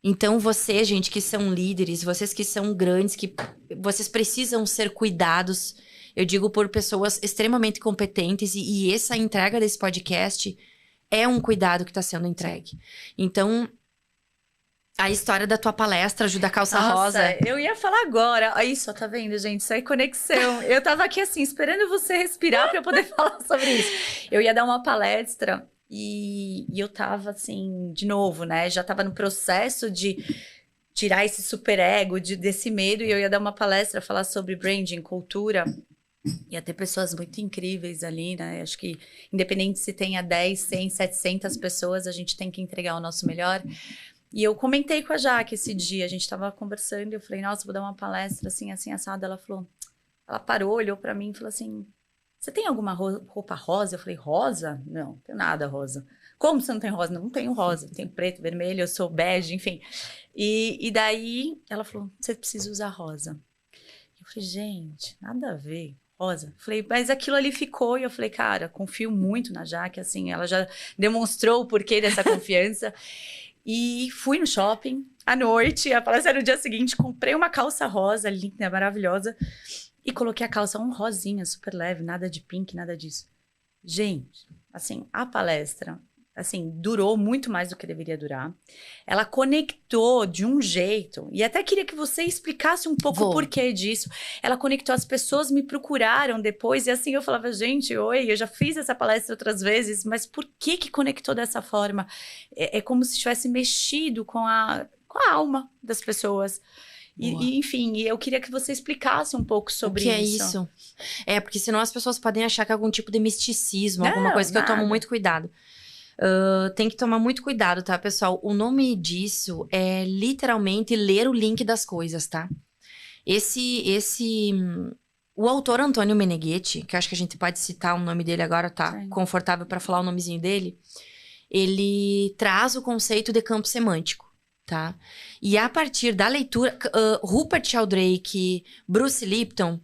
Então, vocês, gente, que são líderes, vocês que são grandes, que vocês precisam ser cuidados. Eu digo por pessoas extremamente competentes. E essa entrega desse podcast é um cuidado que está sendo entregue. Então, A história da tua palestra, Ju, da calça Nossa, rosa. eu ia falar agora. Aí, só tá vendo, gente? Isso é conexão. Eu tava aqui assim, esperando você respirar pra eu poder falar sobre isso. Eu ia dar uma palestra e eu tava assim, de novo, né? Já tava no processo de tirar esse superego, desse medo. E eu ia dar uma palestra, falar sobre branding, cultura. Ia ter pessoas muito incríveis ali, né? Acho que, independente se tenha 10, 100, 700 pessoas, a gente tem que entregar o nosso melhor. E eu comentei com a Jaque esse dia, a gente tava conversando e eu falei, nossa, vou dar uma palestra assim, assim, assada. Ela falou, ela parou, olhou pra mim e falou assim, você tem alguma roupa rosa? Eu falei, rosa? Não, não tenho nada rosa. Como você não tem rosa? Não tenho rosa, tenho preto, vermelho, eu sou bege, enfim. E daí ela falou, você precisa usar rosa. Eu falei, gente, nada a ver. Rosa. Falei, mas aquilo ali ficou. E eu falei, cara, confio muito na Jaque, assim, ela já demonstrou o porquê dessa confiança. E fui no shopping à noite, a palestra era no dia seguinte, comprei uma calça rosa, linda, maravilhosa, e coloquei a calça rosinha, super leve, nada de pink, nada disso. Gente, assim, a palestra, assim, durou muito mais do que deveria durar. Ela conectou de um jeito, e até queria que você explicasse um pouco o porquê disso. Ela conectou, as pessoas me procuraram depois, e assim eu falava, gente, oi, eu já fiz essa palestra outras vezes, mas por que que conectou dessa forma? É como se tivesse mexido com a alma das pessoas. Enfim, eu queria que você explicasse um pouco sobre isso. O que é isso? Porque senão as pessoas podem achar que é algum tipo de misticismo, alguma coisa que eu tomo muito cuidado. Tem que tomar muito cuidado, tá, pessoal? O nome disso é literalmente ler o link das coisas, tá? O autor Antônio Meneghetti, que eu acho que a gente pode citar o nome dele agora, tá? Sim. Confortável para falar o nomezinho dele. Ele traz o conceito de campo semântico, tá? E a partir da leitura, Rupert Sheldrake, Bruce Lipton,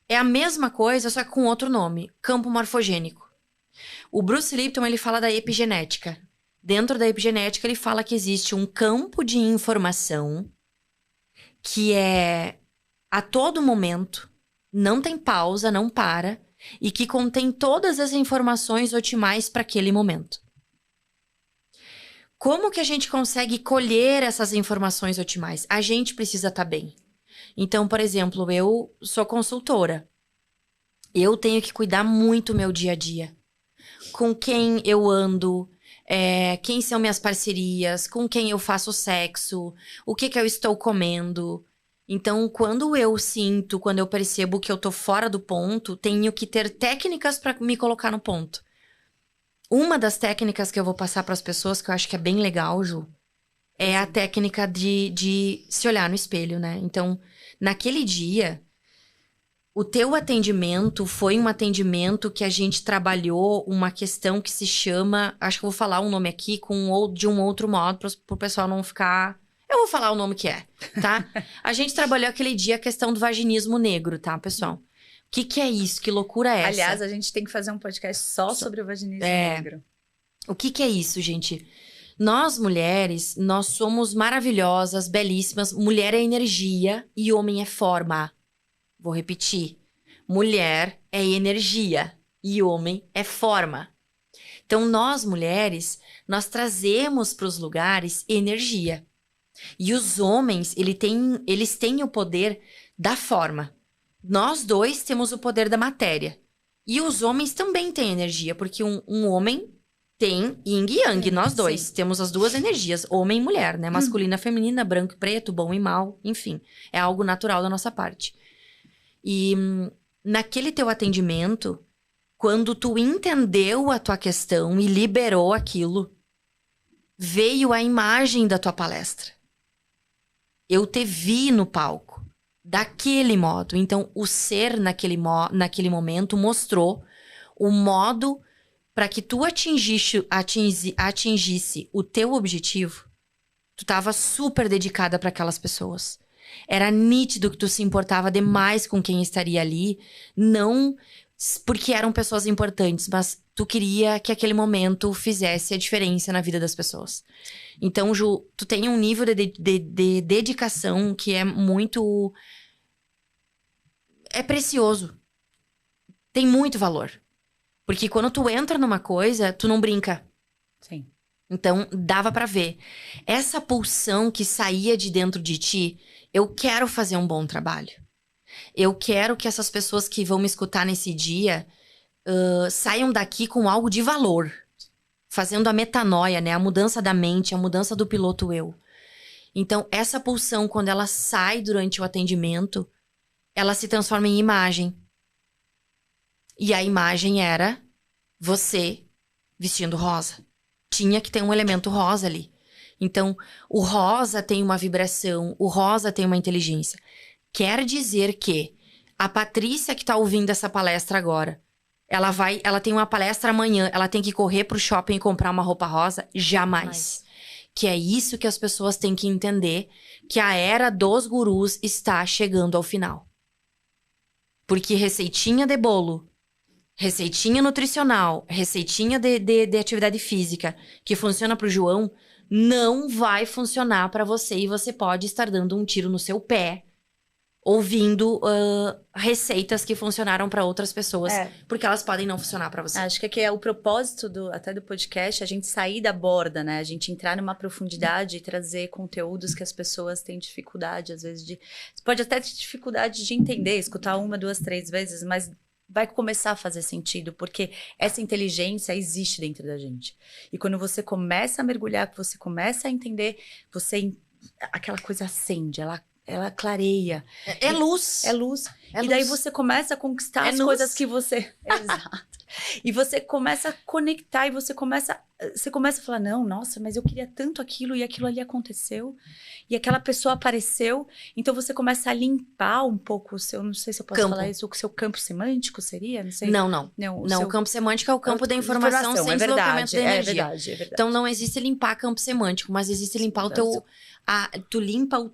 é a mesma coisa, só que com outro nome, campo morfogênico. O Bruce Lipton, ele fala da epigenética. Dentro da epigenética, ele fala que existe um campo de informação que é a todo momento, não tem pausa, não para, e que contém todas as informações otimais para aquele momento. Como que a gente consegue colher essas informações otimais? A gente precisa estar bem. Então, por exemplo, eu sou consultora. Eu tenho que cuidar muito do meu dia a dia. Com quem eu ando, quem são minhas parcerias, com quem eu faço sexo, o que eu estou comendo. Então, quando eu percebo que eu tô fora do ponto, tenho que ter técnicas para me colocar no ponto. Uma das técnicas que eu vou passar para as pessoas, que eu acho que é bem legal, Ju, é a técnica de se olhar no espelho, né? Então, naquele dia, o teu atendimento foi um atendimento que a gente trabalhou uma questão que se chama... Acho que eu vou falar um nome aqui de um outro modo, para o pessoal não ficar... Eu vou falar o nome que é, tá? A gente trabalhou aquele dia a questão do vaginismo negro, tá, pessoal? O que é isso? Que loucura é essa? Aliás, a gente tem que fazer um podcast só sobre o vaginismo negro. O que é isso, gente? Nós, mulheres, nós somos maravilhosas, belíssimas. Mulher é energia e homem é forma. Vou repetir. Mulher é energia e homem é forma. Então, nós, mulheres, nós trazemos para os lugares energia. E os homens, eles têm o poder da forma. Nós dois temos o poder da matéria. E os homens também têm energia, porque um homem tem yin e yang. Nós dois temos as duas energias, homem e mulher, né? Masculina, feminina, branco e preto, bom e mal, enfim. É algo natural da nossa parte. E naquele teu atendimento, quando tu entendeu a tua questão e liberou aquilo, veio a imagem da tua palestra. Eu te vi no palco. Daquele modo. Então, o ser naquele momento mostrou o modo para que tu atingisse o teu objetivo. Tu estava super dedicada para aquelas pessoas. Era nítido que tu se importava demais com quem estaria ali. Não porque eram pessoas importantes, mas tu queria que aquele momento fizesse a diferença na vida das pessoas. Então, Ju, tu tem um nível de dedicação que é muito... É precioso. Tem muito valor. Porque quando tu entra numa coisa, tu não brinca. Sim. Então, dava pra ver. Essa pulsão que saía de dentro de ti, eu quero fazer um bom trabalho. Eu quero que essas pessoas que vão me escutar nesse dia saiam daqui com algo de valor. Fazendo a metanoia, né? A mudança da mente, a mudança do piloto eu. Então, essa pulsão, quando ela sai durante o atendimento, ela se transforma em imagem. E a imagem era você vestindo rosa. Tinha que ter um elemento rosa ali. Então, o rosa tem uma vibração, o rosa tem uma inteligência. Quer dizer que a Patrícia que tá ouvindo essa palestra agora, ela tem uma palestra amanhã, ela tem que correr pro shopping e comprar uma roupa rosa? Jamais. Que é isso que as pessoas têm que entender, que a era dos gurus está chegando ao final. Porque receitinha de bolo, receitinha nutricional, receitinha de atividade física, que funciona pro João, não vai funcionar pra você. E você pode estar dando um tiro no seu pé, ouvindo receitas que funcionaram pra outras pessoas. Porque elas podem não funcionar pra você. Acho que aqui é o propósito até do podcast, a gente sair da borda, né? A gente entrar numa profundidade e trazer conteúdos que as pessoas têm dificuldade, às vezes, Você pode até ter dificuldade de entender, escutar 1, 2, 3 vezes, mas vai começar a fazer sentido, porque essa inteligência existe dentro da gente. E quando você começa a mergulhar, que você começa a entender, aquela coisa acende, ela clareia. É luz. É luz. É e daí luz. você começa a conquistar as luz. coisas que você... Exato. E você começa a conectar e você começa a falar, não, nossa, mas eu queria tanto aquilo e aquilo ali aconteceu. E aquela pessoa apareceu. Então você começa a limpar um pouco o seu, não sei se eu posso falar isso, o seu campo semântico seria? Não sei. Não, o campo semântico é o campo da informação sem deslocamento de energia. É verdade. Então não existe limpar campo semântico, mas existe limpar o teu... tu limpa o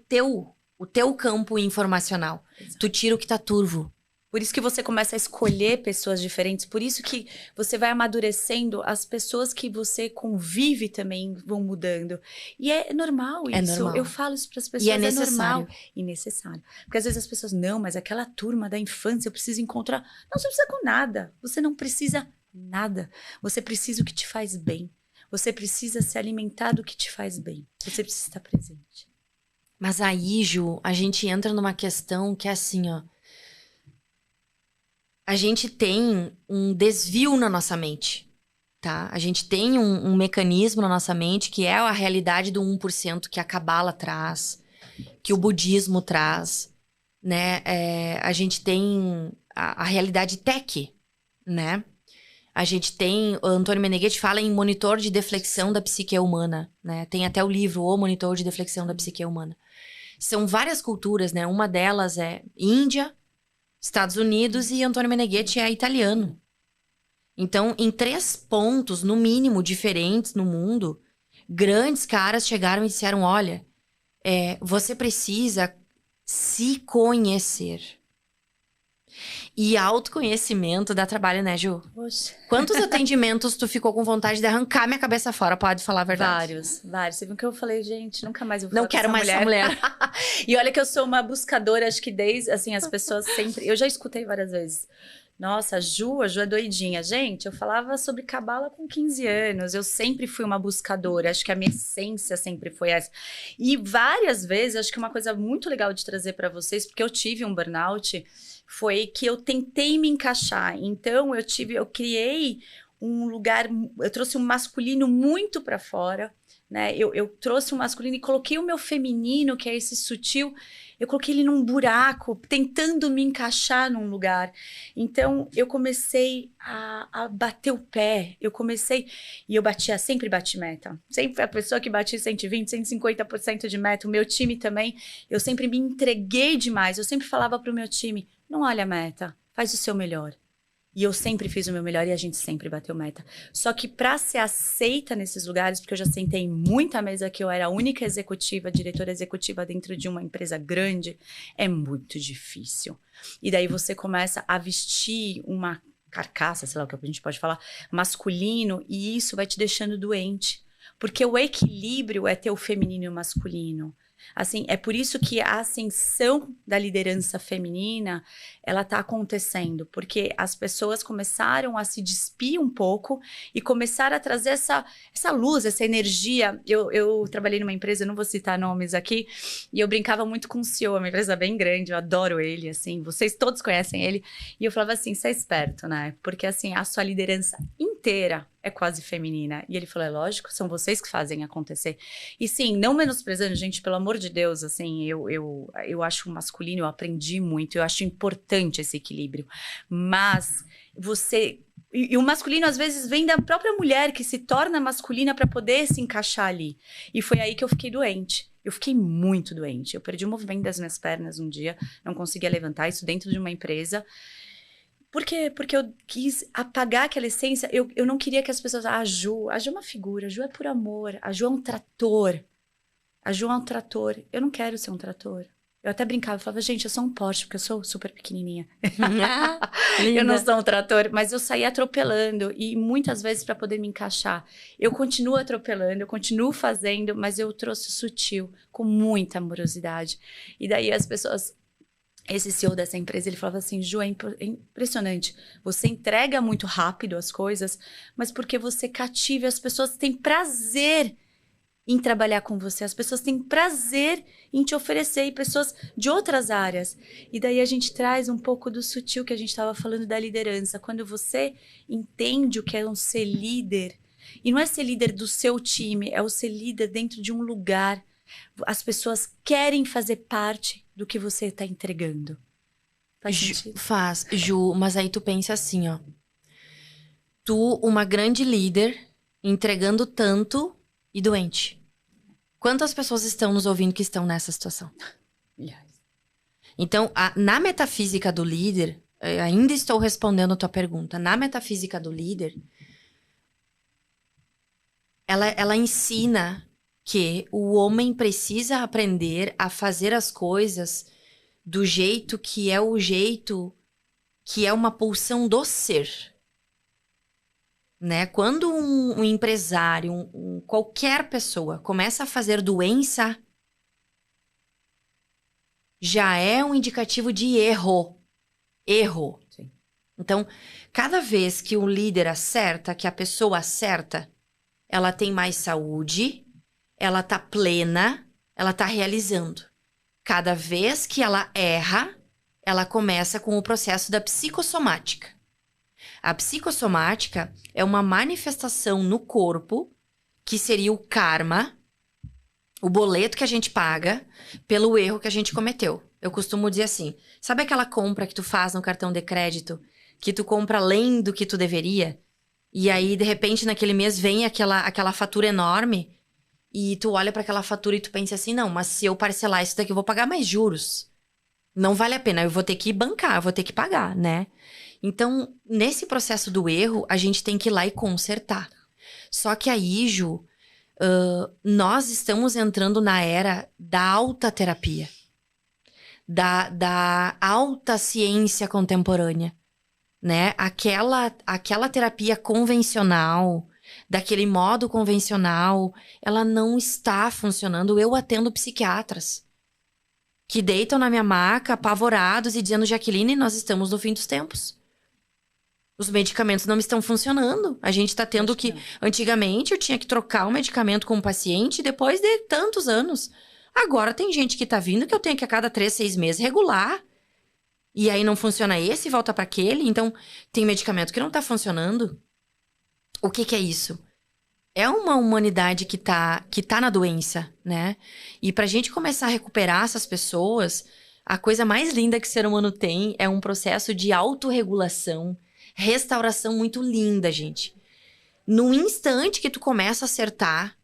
teu campo informacional. Exato. Tu tira o que tá turvo. Por isso que você começa a escolher pessoas diferentes. Por isso que você vai amadurecendo. As pessoas que você convive também vão mudando. E é normal isso. É normal. Eu falo isso para as pessoas. E é necessário. Normal e necessário. Porque às vezes as pessoas, não, mas aquela turma da infância eu preciso encontrar. Não, você precisa com nada. Você não precisa nada. Você precisa o que te faz bem. Você precisa se alimentar do que te faz bem. Você precisa estar presente. Mas aí, Ju, a gente entra numa questão que é assim, ó. A gente tem um desvio na nossa mente, tá? A gente tem um mecanismo na nossa mente que é a realidade do 1% que a Cabala traz, que o budismo traz, né? A gente tem a realidade tech, né? A gente tem... O Antônio Meneghetti fala em monitor de deflexão da psique humana, né? Tem até o livro O Monitor de Deflexão da Psique Humana. São várias culturas, né? Uma delas é Índia, Estados Unidos e Antônio Meneghetti é italiano. Então, em 3 pontos, no mínimo, diferentes no mundo, grandes caras chegaram e disseram, olha, você precisa se conhecer. E autoconhecimento dá trabalho, né, Ju? Poxa. Quantos atendimentos tu ficou com vontade de arrancar minha cabeça fora? Pode falar a verdade. Vários. Você viu que eu falei, gente, nunca mais vou falar Não quero mais essa mulher. E olha que eu sou uma buscadora, acho que desde, assim, as pessoas sempre... Eu já escutei várias vezes. Nossa, a Ju é doidinha. Gente, eu falava sobre cabala com 15 anos. Eu sempre fui uma buscadora. Acho que a minha essência sempre foi essa. E várias vezes, acho que uma coisa muito legal de trazer para vocês, porque eu tive um burnout, foi que eu tentei me encaixar. Então, eu criei um lugar... Eu trouxe um masculino muito para fora, né? Eu trouxe um masculino e coloquei o meu feminino, que é esse sutil... Eu coloquei ele num buraco, tentando me encaixar num lugar. Então, eu comecei a bater o pé. E eu sempre bati meta. Sempre a pessoa que batia 120%, 150% de meta. O meu time também. Eu sempre me entreguei demais. Eu sempre falava pro meu time, não olha a meta, faz o seu melhor. E eu sempre fiz o meu melhor e a gente sempre bateu meta. Só que para ser aceita nesses lugares, porque eu já sentei em muita mesa que eu era a única executiva, diretora executiva dentro de uma empresa grande, é muito difícil. E daí você começa a vestir uma carcaça, sei lá o que a gente pode falar, masculino, e isso vai te deixando doente. Porque o equilíbrio é ter o feminino e o masculino. Assim, é por isso que a ascensão da liderança feminina, ela tá acontecendo, porque as pessoas começaram a se despir um pouco e começaram a trazer essa luz, essa energia. Eu trabalhei numa empresa, eu não vou citar nomes aqui, e eu brincava muito com o CEO, uma empresa bem grande, eu adoro ele, assim, vocês todos conhecem ele, e eu falava assim, você é esperto, né? Porque, assim, a sua liderança inteira é quase feminina. E ele falou, é lógico, são vocês que fazem acontecer. E sim, não menosprezando, gente, pelo amor de Deus, assim, eu acho o masculino, eu aprendi muito, eu acho importante esse equilíbrio. Mas e o masculino, às vezes, vem da própria mulher que se torna masculina para poder se encaixar ali. E foi aí que eu fiquei doente. Eu fiquei muito doente. Eu perdi o movimento das minhas pernas um dia, não conseguia levantar, isso dentro de uma empresa. Porque eu quis apagar aquela essência. Eu não queria que as pessoas... a Ju é uma figura, a Ju é por amor, a Ju é um trator. A Ju é um trator. Eu não quero ser um trator. Eu até brincava, eu falava, gente, eu sou um Porsche, porque eu sou super pequenininha. Eu não sou um trator, mas eu saí atropelando. E muitas vezes para poder me encaixar. Eu continuo atropelando, eu continuo fazendo, mas eu trouxe sutil, com muita amorosidade. E daí as pessoas... Esse CEO dessa empresa, ele falava assim, Ju, é impressionante. Você entrega muito rápido as coisas, mas porque você cativa, as pessoas têm prazer em trabalhar com você. As pessoas têm prazer em te oferecer, e pessoas de outras áreas. E daí a gente traz um pouco do sutil que a gente estava falando da liderança. Quando você entende o que é um ser líder, e não é ser líder do seu time, é o ser líder dentro de um lugar. As pessoas querem fazer parte do que você está entregando. Faz sentido? Faz, Ju, mas aí tu pensa assim, ó. Tu, uma grande líder, entregando tanto e doente. Quantas pessoas estão nos ouvindo que estão nessa situação? Então, na metafísica do líder, ainda estou respondendo a tua pergunta. Na metafísica do líder, ela ensina que o homem precisa aprender a fazer as coisas do jeito que é o jeito que é uma pulsão do ser. Né? Quando um empresário, qualquer pessoa começa a fazer doença, já é um indicativo de erro. Erro. Sim. Então, cada vez que o líder acerta, que a pessoa acerta, ela tem mais saúde, ela tá plena, ela tá realizando. Cada vez que ela erra, ela começa com o processo da psicossomática. A psicossomática é uma manifestação no corpo, que seria o karma, o boleto que a gente paga pelo erro que a gente cometeu. Eu costumo dizer assim, sabe aquela compra que tu faz no cartão de crédito, que tu compra além do que tu deveria? E aí, de repente, naquele mês vem aquela fatura enorme, e tu olha para aquela fatura e tu pensa assim, não, mas se eu parcelar isso daqui, eu vou pagar mais juros. Não vale a pena, eu vou ter que bancar, eu vou ter que pagar, né? Então, nesse processo do erro, a gente tem que ir lá e consertar. Só que aí, Ju, nós estamos entrando na era da alta terapia. Da alta ciência contemporânea, né? Aquela terapia convencional, daquele modo convencional, ela não está funcionando. Eu atendo psiquiatras que deitam na minha maca, apavorados e dizendo, Jaqueline, nós estamos no fim dos tempos. Os medicamentos não estão funcionando. A gente está tendo que... Antigamente, eu tinha que trocar o medicamento com o paciente depois de tantos anos. Agora, tem gente que tá vindo que eu tenho que a cada 3, 6 meses regular. E aí não funciona esse e volta para aquele. Então, tem medicamento que não tá funcionando. O que é isso? É uma humanidade que tá na doença, né? E pra gente começar a recuperar essas pessoas, a coisa mais linda que o ser humano tem é um processo de autorregulação, restauração muito linda, gente. No instante que tu começa a acertar,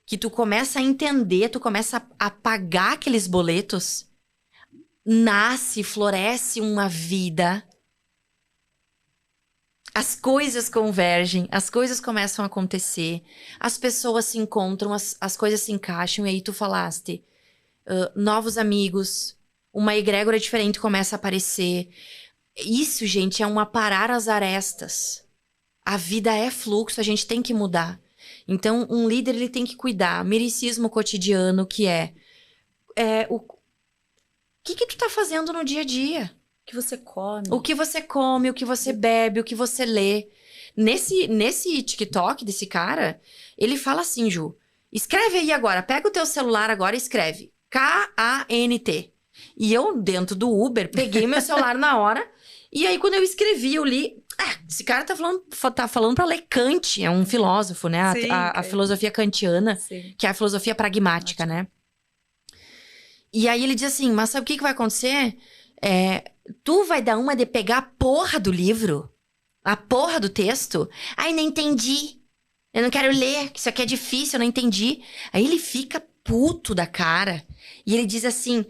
que tu começa a entender, tu começa a pagar aqueles boletos, nasce, floresce uma vida. As coisas convergem, as coisas começam a acontecer, as pessoas se encontram, as coisas se encaixam, e aí tu falaste, novos amigos, uma egrégora diferente começa a aparecer. Isso, gente, é um aparar as arestas. A vida é fluxo, a gente tem que mudar. Então, um líder, ele tem que cuidar. Miricismo cotidiano, que o que tu tá fazendo no dia a dia? O que você come. O que você come, o que você bebe, o que você lê. Nesse TikTok desse cara, ele fala assim, Ju, escreve aí agora, pega o teu celular agora e escreve KANT. E eu, dentro do Uber, peguei meu celular na hora, e aí quando eu escrevi, eu li... esse cara tá falando pra ler Kant, é um filósofo, né? Sim, a filosofia kantiana, Sim. que é a filosofia pragmática, né? E aí ele diz assim, mas sabe o que vai acontecer? Tu vai dar uma de pegar a porra do livro, a porra do texto. Ai, não entendi. Eu não quero ler, isso aqui é difícil, eu não entendi. Aí ele fica puto da cara. E ele diz assim,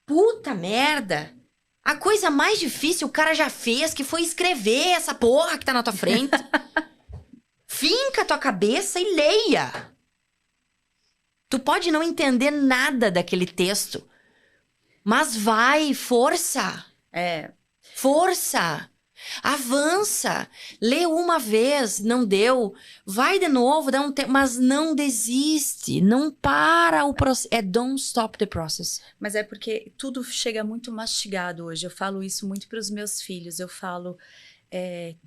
puta merda. A coisa mais difícil o cara já fez, que foi escrever essa porra que tá na tua frente. Finca a tua cabeça e leia. Tu pode não entender nada daquele texto, mas vai, força. Força. Avança. Lê uma vez, não deu. Vai de novo, dá um tempo, mas não desiste. Não para o processo. Don't stop the process. Mas é porque tudo chega muito mastigado hoje. Eu falo isso muito para os meus filhos. Eu falo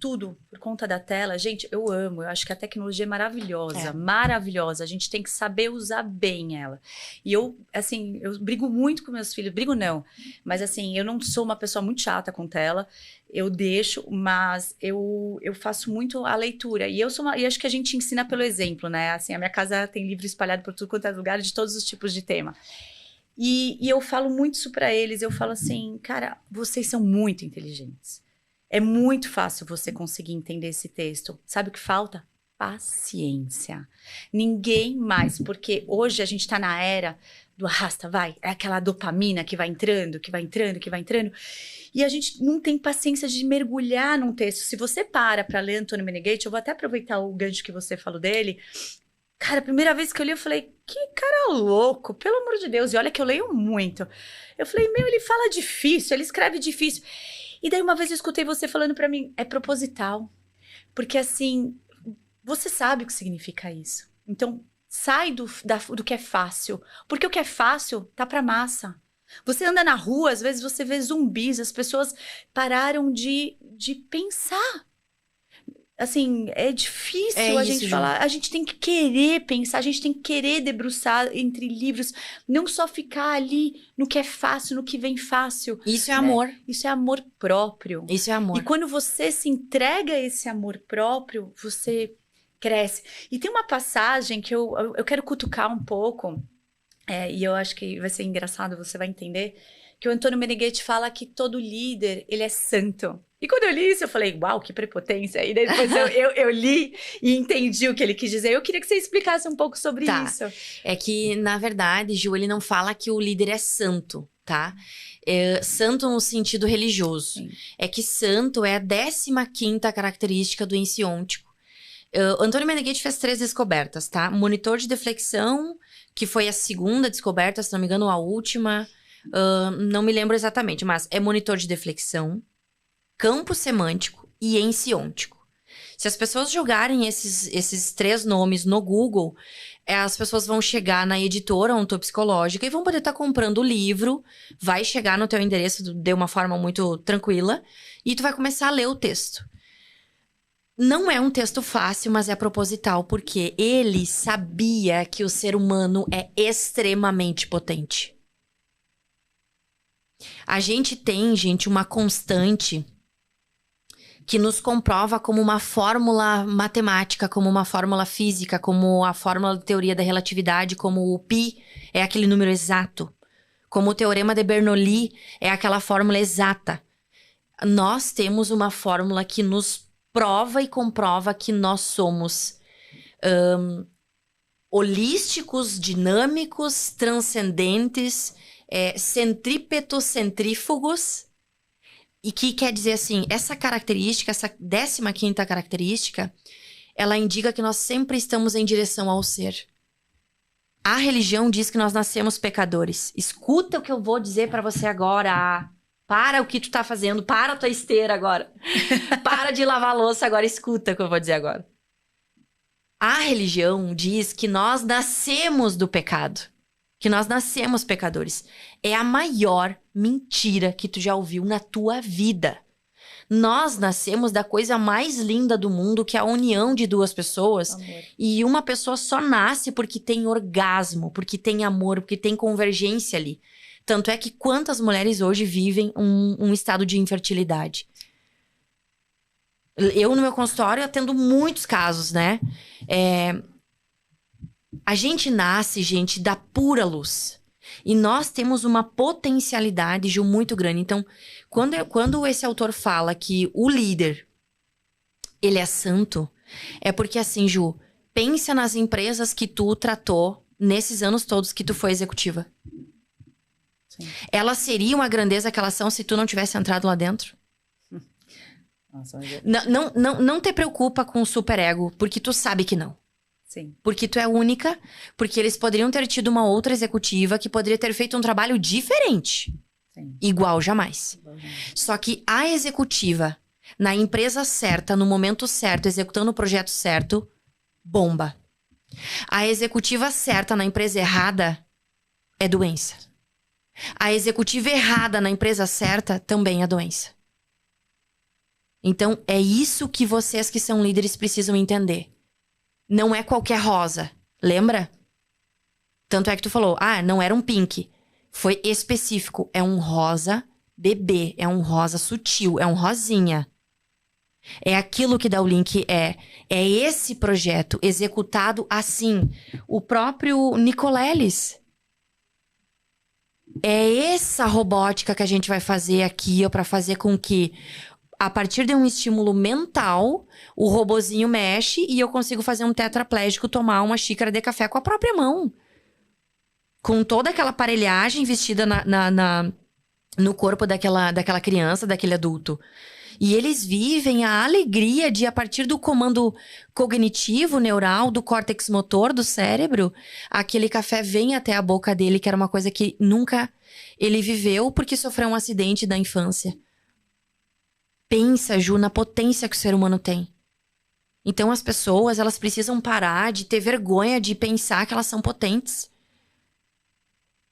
tudo por conta da tela. Gente, eu amo. Eu acho que a tecnologia é maravilhosa. Maravilhosa. A gente tem que saber usar bem ela. E eu, assim, eu brigo muito com meus filhos. Brigo não. Mas, assim, eu não sou uma pessoa muito chata com tela. Eu deixo, mas eu faço muito a leitura. E e acho que a gente ensina pelo exemplo, né? Assim, a minha casa tem livro espalhado por tudo quanto é lugar, de todos os tipos de tema. E eu falo muito isso pra eles. Eu falo assim, cara, vocês são muito inteligentes. É muito fácil você conseguir entender esse texto. Sabe o que falta? Paciência. Ninguém mais, porque hoje a gente tá na era do arrasta, vai. É aquela dopamina que vai entrando, que vai entrando, que vai entrando. E a gente não tem paciência de mergulhar num texto. Se você para ler Antônio Meneghetti, eu vou até aproveitar o gancho que você falou dele. Cara, a primeira vez que eu li, eu falei, que cara louco, pelo amor de Deus. E olha que eu leio muito. Eu falei, ele fala difícil, ele escreve difícil. E daí uma vez eu escutei você falando pra mim, é proposital. Porque assim, você sabe o que significa isso. Então, sai do que é fácil. Porque o que é fácil tá pra massa. Você anda na rua, às vezes você vê zumbis, as pessoas pararam de pensar. Assim, é difícil a gente falar. A gente tem que querer pensar, a gente tem que querer debruçar entre livros, não só ficar ali no que é fácil, no que vem fácil. Isso é amor. Isso é amor próprio. Isso é amor. E quando você se entrega a esse amor próprio, você cresce. E tem uma passagem que eu quero cutucar um pouco, e eu acho que vai ser engraçado, você vai entender, que o Antônio Meneghetti fala que todo líder, ele é santo. E quando eu li isso, eu falei, uau, que prepotência. E depois eu li e entendi o que ele quis dizer. Eu queria que você explicasse um pouco sobre isso. É que, na verdade, Ju, ele não fala que o líder é santo, tá? Santo no sentido religioso. Sim. É que santo é a 15ª característica do ensiôntico. Antônio Meneghetti fez 3 descobertas, tá? Monitor de deflexão, que foi a 2ª descoberta, se não me engano, a última. Não me lembro exatamente, mas é monitor de deflexão, campo semântico e ensiôntico. Se as pessoas jogarem esses 3 nomes no Google, as pessoas vão chegar na editora ontopsicológica e vão poder estar comprando o livro, vai chegar no teu endereço de uma forma muito tranquila e tu vai começar a ler o texto. Não é um texto fácil, mas é proposital, porque ele sabia que o ser humano é extremamente potente. A gente tem, uma constante que nos comprova como uma fórmula matemática, como uma fórmula física, como a fórmula da teoria da relatividade, como o π é aquele número exato, como o teorema de Bernoulli é aquela fórmula exata. Nós temos uma fórmula que nos prova e comprova que nós somos holísticos, dinâmicos, transcendentes, centrípetos-centrífugos. E que quer dizer assim, essa característica, essa 15ª característica, ela indica que nós sempre estamos em direção ao ser. A religião diz que nós nascemos pecadores. Escuta o que eu vou dizer pra você agora. Para o que tu tá fazendo, para a tua esteira agora. Para de lavar a louça agora, escuta o que eu vou dizer agora. A religião diz que nós nascemos do pecado. Que nós nascemos pecadores. É a maior mentira que tu já ouviu na tua vida. Nós nascemos da coisa mais linda do mundo, que é a união de duas pessoas. Amor. E uma pessoa só nasce porque tem orgasmo, porque tem amor, porque tem convergência ali. Tanto é que quantas mulheres hoje vivem um estado de infertilidade? Eu, no meu consultório, atendo muitos casos, né? A gente nasce, gente, da pura luz. E nós temos uma potencialidade, Ju, muito grande. Então, quando esse autor fala que o líder, ele é santo, é porque assim, Ju, pensa nas empresas que tu tratou nesses anos todos que tu foi executiva. Sim. Elas seriam a grandeza que elas são se tu não tivesse entrado lá dentro? Nossa, Não te preocupa com o superego, porque tu sabe que não. Sim. Porque tu é única, porque eles poderiam ter tido uma outra executiva que poderia ter feito um trabalho diferente. Sim. Igual jamais. Só que a executiva, na empresa certa, no momento certo, executando o projeto certo, bomba. A executiva certa na empresa errada é doença. A executiva errada na empresa certa também é doença. Então, é isso que vocês que são líderes precisam entender. Não é qualquer rosa, lembra? Tanto é que tu falou, não era um pink. Foi específico, é um rosa bebê, é um rosa sutil, é um rosinha. É aquilo que dá o link, é esse projeto executado assim. O próprio Nicoleles. É essa robótica que a gente vai fazer aqui, para fazer com que, a partir de um estímulo mental, o robozinho mexe e eu consigo fazer um tetraplégico tomar uma xícara de café com a própria mão. Com toda aquela aparelhagem vestida no corpo daquela criança, daquele adulto. E eles vivem a alegria de, a partir do comando cognitivo, neural, do córtex motor do cérebro, aquele café vem até a boca dele, que era uma coisa que nunca ele viveu porque sofreu um acidente da infância. Pensa, Ju, na potência que o ser humano tem. Então as pessoas, elas precisam parar de ter vergonha de pensar que elas são potentes.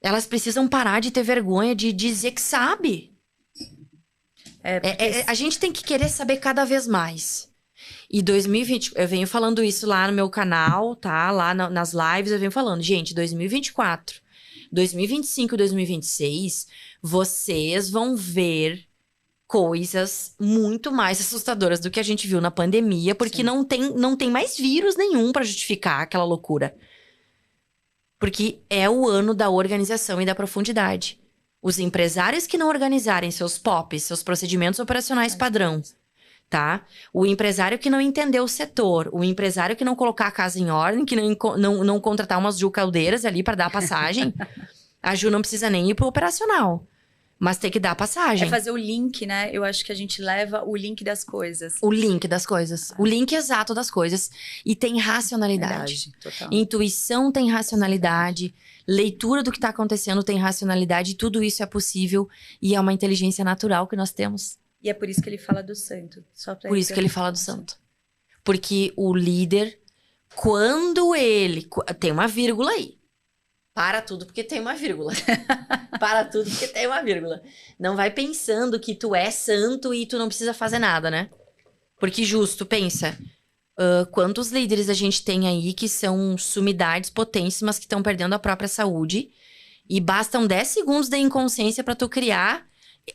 Elas precisam parar de ter vergonha de dizer que sabe. A gente tem que querer saber cada vez mais. E 2020, eu venho falando isso lá no meu canal, tá? Lá nas lives eu venho falando, gente, 2024, 2025 e 2026, vocês vão ver coisas muito mais assustadoras do que a gente viu na pandemia, porque não tem mais vírus nenhum pra justificar aquela loucura. Porque é o ano da organização e da profundidade. Os empresários que não organizarem seus POPs, seus procedimentos operacionais padrão, tá? O empresário que não entendeu o setor, o empresário que não colocar a casa em ordem, que não contratar umas Ju caldeiras ali para dar a passagem, a Ju não precisa nem ir pro operacional. Mas tem que dar a passagem. É fazer o link, né? Eu acho que a gente leva o link das coisas. O link das coisas. O link exato das coisas. E tem racionalidade. Total. Intuição tem racionalidade. Leitura do que está acontecendo tem racionalidade. Tudo isso é possível. E é uma inteligência natural que nós temos. E é por isso que ele fala do santo. Por isso que ele fala do santo. Porque o líder, quando ele... Tem uma vírgula aí. Para tudo porque tem uma vírgula. Para tudo porque tem uma vírgula. Não vai pensando que tu é santo e tu não precisa fazer nada, né? Porque justo, pensa. Quantos líderes a gente tem aí que são sumidades potêncimas que estão perdendo a própria saúde e bastam 10 segundos de inconsciência pra tu criar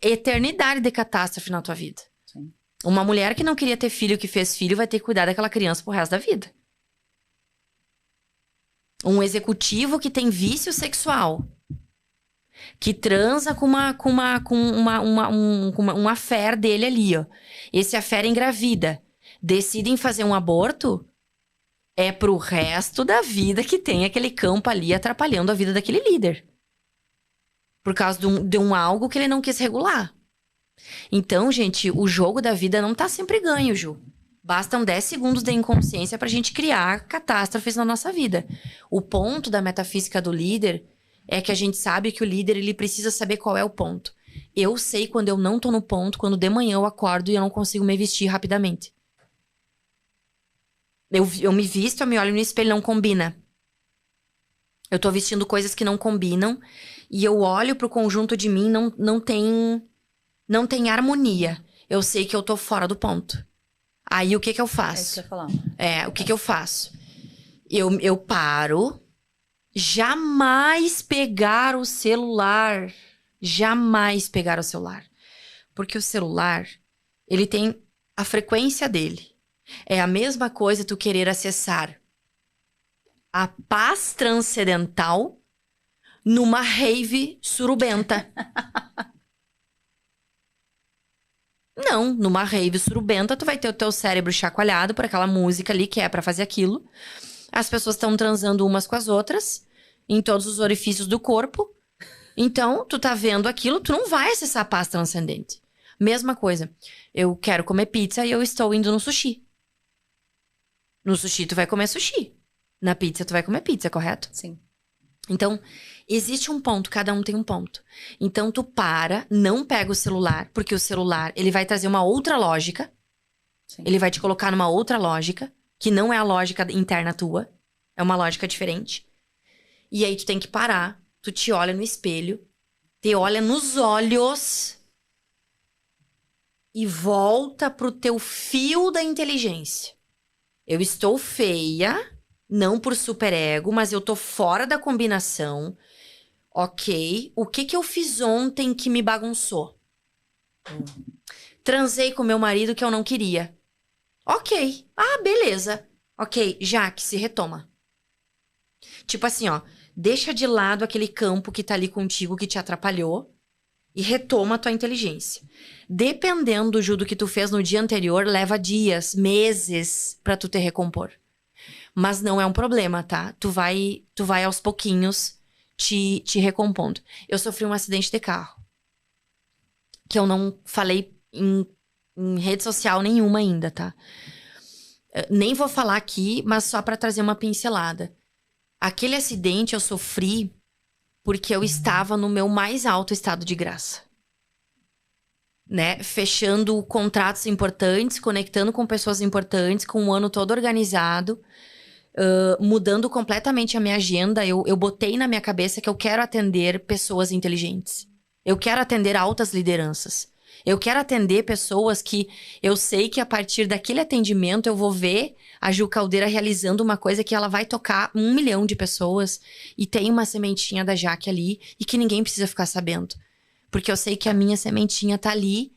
eternidade de catástrofe na tua vida. Sim. Uma mulher que não queria ter filho, que fez filho, vai ter que cuidar daquela criança pro resto da vida. Um executivo que tem vício sexual, que transa com uma affair dele ali, ó. Esse affair engravida. Decidem fazer um aborto, é pro resto da vida que tem aquele campo ali atrapalhando a vida daquele líder. Por causa de um algo que ele não quis regular. Então, gente, o jogo da vida não tá sempre ganho, Ju. Bastam 10 segundos de inconsciência pra gente criar catástrofes na nossa vida. O ponto da metafísica do líder é que a gente sabe que o líder, ele precisa saber qual é o ponto. Eu sei quando eu não tô no ponto, quando de manhã eu acordo e eu não consigo me vestir rapidamente. Eu me visto, eu me olho no espelho, não combina. Eu tô vestindo coisas que não combinam. E eu olho pro conjunto de mim, não tem harmonia. Eu sei que eu tô fora do ponto. Aí o que eu É isso faço? que eu ia falar. O que eu faço? Eu paro. Jamais pegar o celular. Jamais pegar o celular. Porque o celular, ele tem a frequência dele. É a mesma coisa tu querer acessar a paz transcendental numa rave surubenta. Não, numa rave surubenta, tu vai ter o teu cérebro chacoalhado por aquela música ali que é pra fazer aquilo. As pessoas estão transando umas com as outras, em todos os orifícios do corpo. Então, tu tá vendo aquilo, tu não vai acessar a paz transcendente. Mesma coisa. Eu quero comer pizza e eu estou indo no sushi. No sushi, tu vai comer sushi. Na pizza, tu vai comer pizza, correto? Sim. Então, existe um ponto, cada um tem um ponto. Então, tu para, não pega o celular, porque o celular, ele vai trazer uma outra lógica. Sim. Ele vai te colocar numa outra lógica, que não é a lógica interna tua. É uma lógica diferente. E aí, tu tem que parar, tu te olha no espelho, te olha nos olhos e volta pro teu fio da inteligência. Eu estou feia, não por superego, mas eu tô fora da combinação. Ok, o que eu fiz ontem que me bagunçou? Transei com meu marido que eu não queria. Ok, beleza. Ok, Jaque, se retoma. Tipo assim, ó, deixa de lado aquele campo que tá ali contigo que te atrapalhou e retoma a tua inteligência. Dependendo do judo que tu fez no dia anterior, leva dias, meses pra tu te recompor. Mas não é um problema, tá? Tu vai aos pouquinhos te recompondo. Eu sofri um acidente de carro. Que eu não falei em rede social nenhuma ainda, tá? Nem vou falar aqui, mas só pra trazer uma pincelada. Aquele acidente eu sofri porque eu estava no meu mais alto estado de graça. Né? Fechando contratos importantes, conectando com pessoas importantes, com um ano todo organizado. Mudando completamente a minha agenda, eu botei na minha cabeça que eu quero atender pessoas inteligentes. Eu quero atender altas lideranças. Eu quero atender pessoas que eu sei que a partir daquele atendimento eu vou ver a Ju Caldeira realizando uma coisa que ela vai tocar 1 milhão de pessoas e tem uma sementinha da Jaque ali e que ninguém precisa ficar sabendo. Porque eu sei que a minha sementinha tá ali,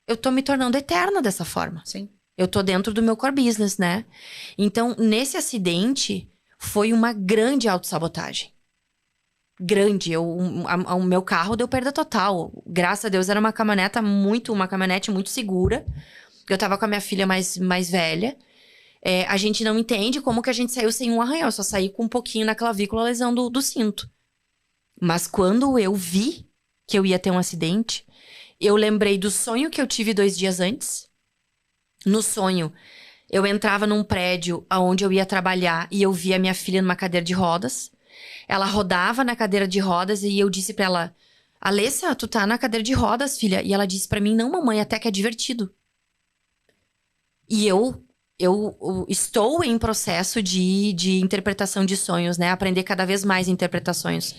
eu tô me tornando eterna dessa forma. Sim. Eu tô dentro do meu core business, né? Então, nesse acidente, foi uma grande autossabotagem. Grande. O meu carro deu perda total. Graças a Deus, era uma caminhonete muito segura. Eu tava com a minha filha mais velha. A gente não entende como que a gente saiu sem um arranhão. Eu só saí com um pouquinho na clavícula, lesão do cinto. Mas quando eu vi que eu ia ter um acidente, eu lembrei do sonho que eu tive 2 dias antes. No sonho, eu entrava num prédio onde eu ia trabalhar e eu via minha filha numa cadeira de rodas. Ela rodava na cadeira de rodas e eu disse pra ela: Alessa, tu tá na cadeira de rodas, filha. E ela disse pra mim: não, mamãe, até que é divertido. E eu estou em processo de interpretação de sonhos, né? Aprender cada vez mais interpretações.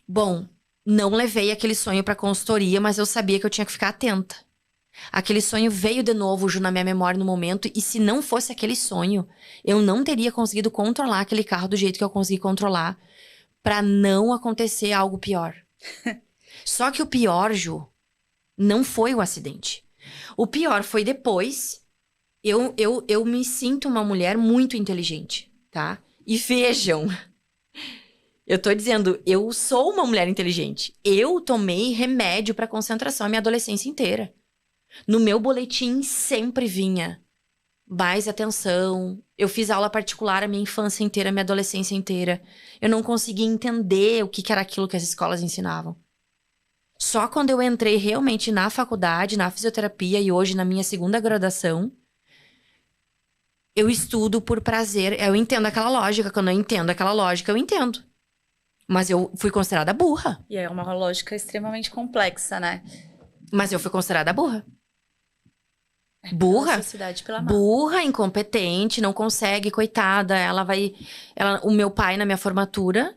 Bom, não levei aquele sonho pra consultoria, mas eu sabia que eu tinha que ficar atenta. Aquele sonho veio de novo, Ju, na minha memória no momento. E se não fosse aquele sonho, eu não teria conseguido controlar aquele carro do jeito que eu consegui controlar pra não acontecer algo pior. Só que o pior, Ju, não foi o acidente. O pior foi depois. Eu me sinto uma mulher muito inteligente, tá? E vejam, eu tô dizendo, eu sou uma mulher inteligente. Eu tomei remédio pra concentração a minha adolescência inteira. No meu boletim sempre vinha mais atenção. Eu fiz aula particular a minha infância inteira, a minha adolescência inteira. Eu não conseguia entender o que era aquilo que as escolas ensinavam. Só quando eu entrei realmente na faculdade, na fisioterapia e hoje na minha 2ª graduação, eu estudo por prazer. Eu entendo aquela lógica. Quando eu entendo aquela lógica, eu entendo. Mas eu fui considerada burra. E é uma lógica extremamente complexa, né? Mas eu fui considerada burra. Burra. Pela sociedade, pela mão. Burra, incompetente, não consegue, coitada. O meu pai, na minha formatura,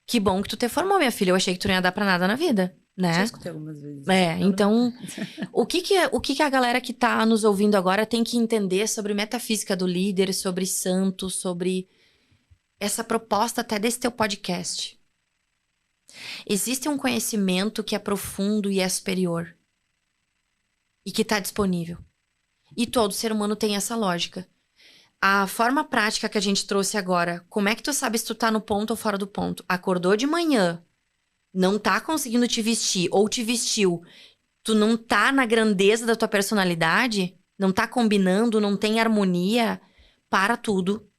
que bom que tu te formou, minha filha. Eu achei que tu não ia dar pra nada na vida, né? Já escutei algumas vezes. Então, o que a galera que tá nos ouvindo agora tem que entender sobre metafísica do líder, sobre santo, sobre essa proposta até desse teu podcast? Existe um conhecimento que é profundo e é superior. E que tá disponível. E todo ser humano tem essa lógica. A forma prática que a gente trouxe agora, como é que tu sabe se tu tá no ponto ou fora do ponto? Acordou de manhã, não tá conseguindo te vestir, ou te vestiu, tu não tá na grandeza da tua personalidade, não tá combinando, não tem harmonia, para tudo,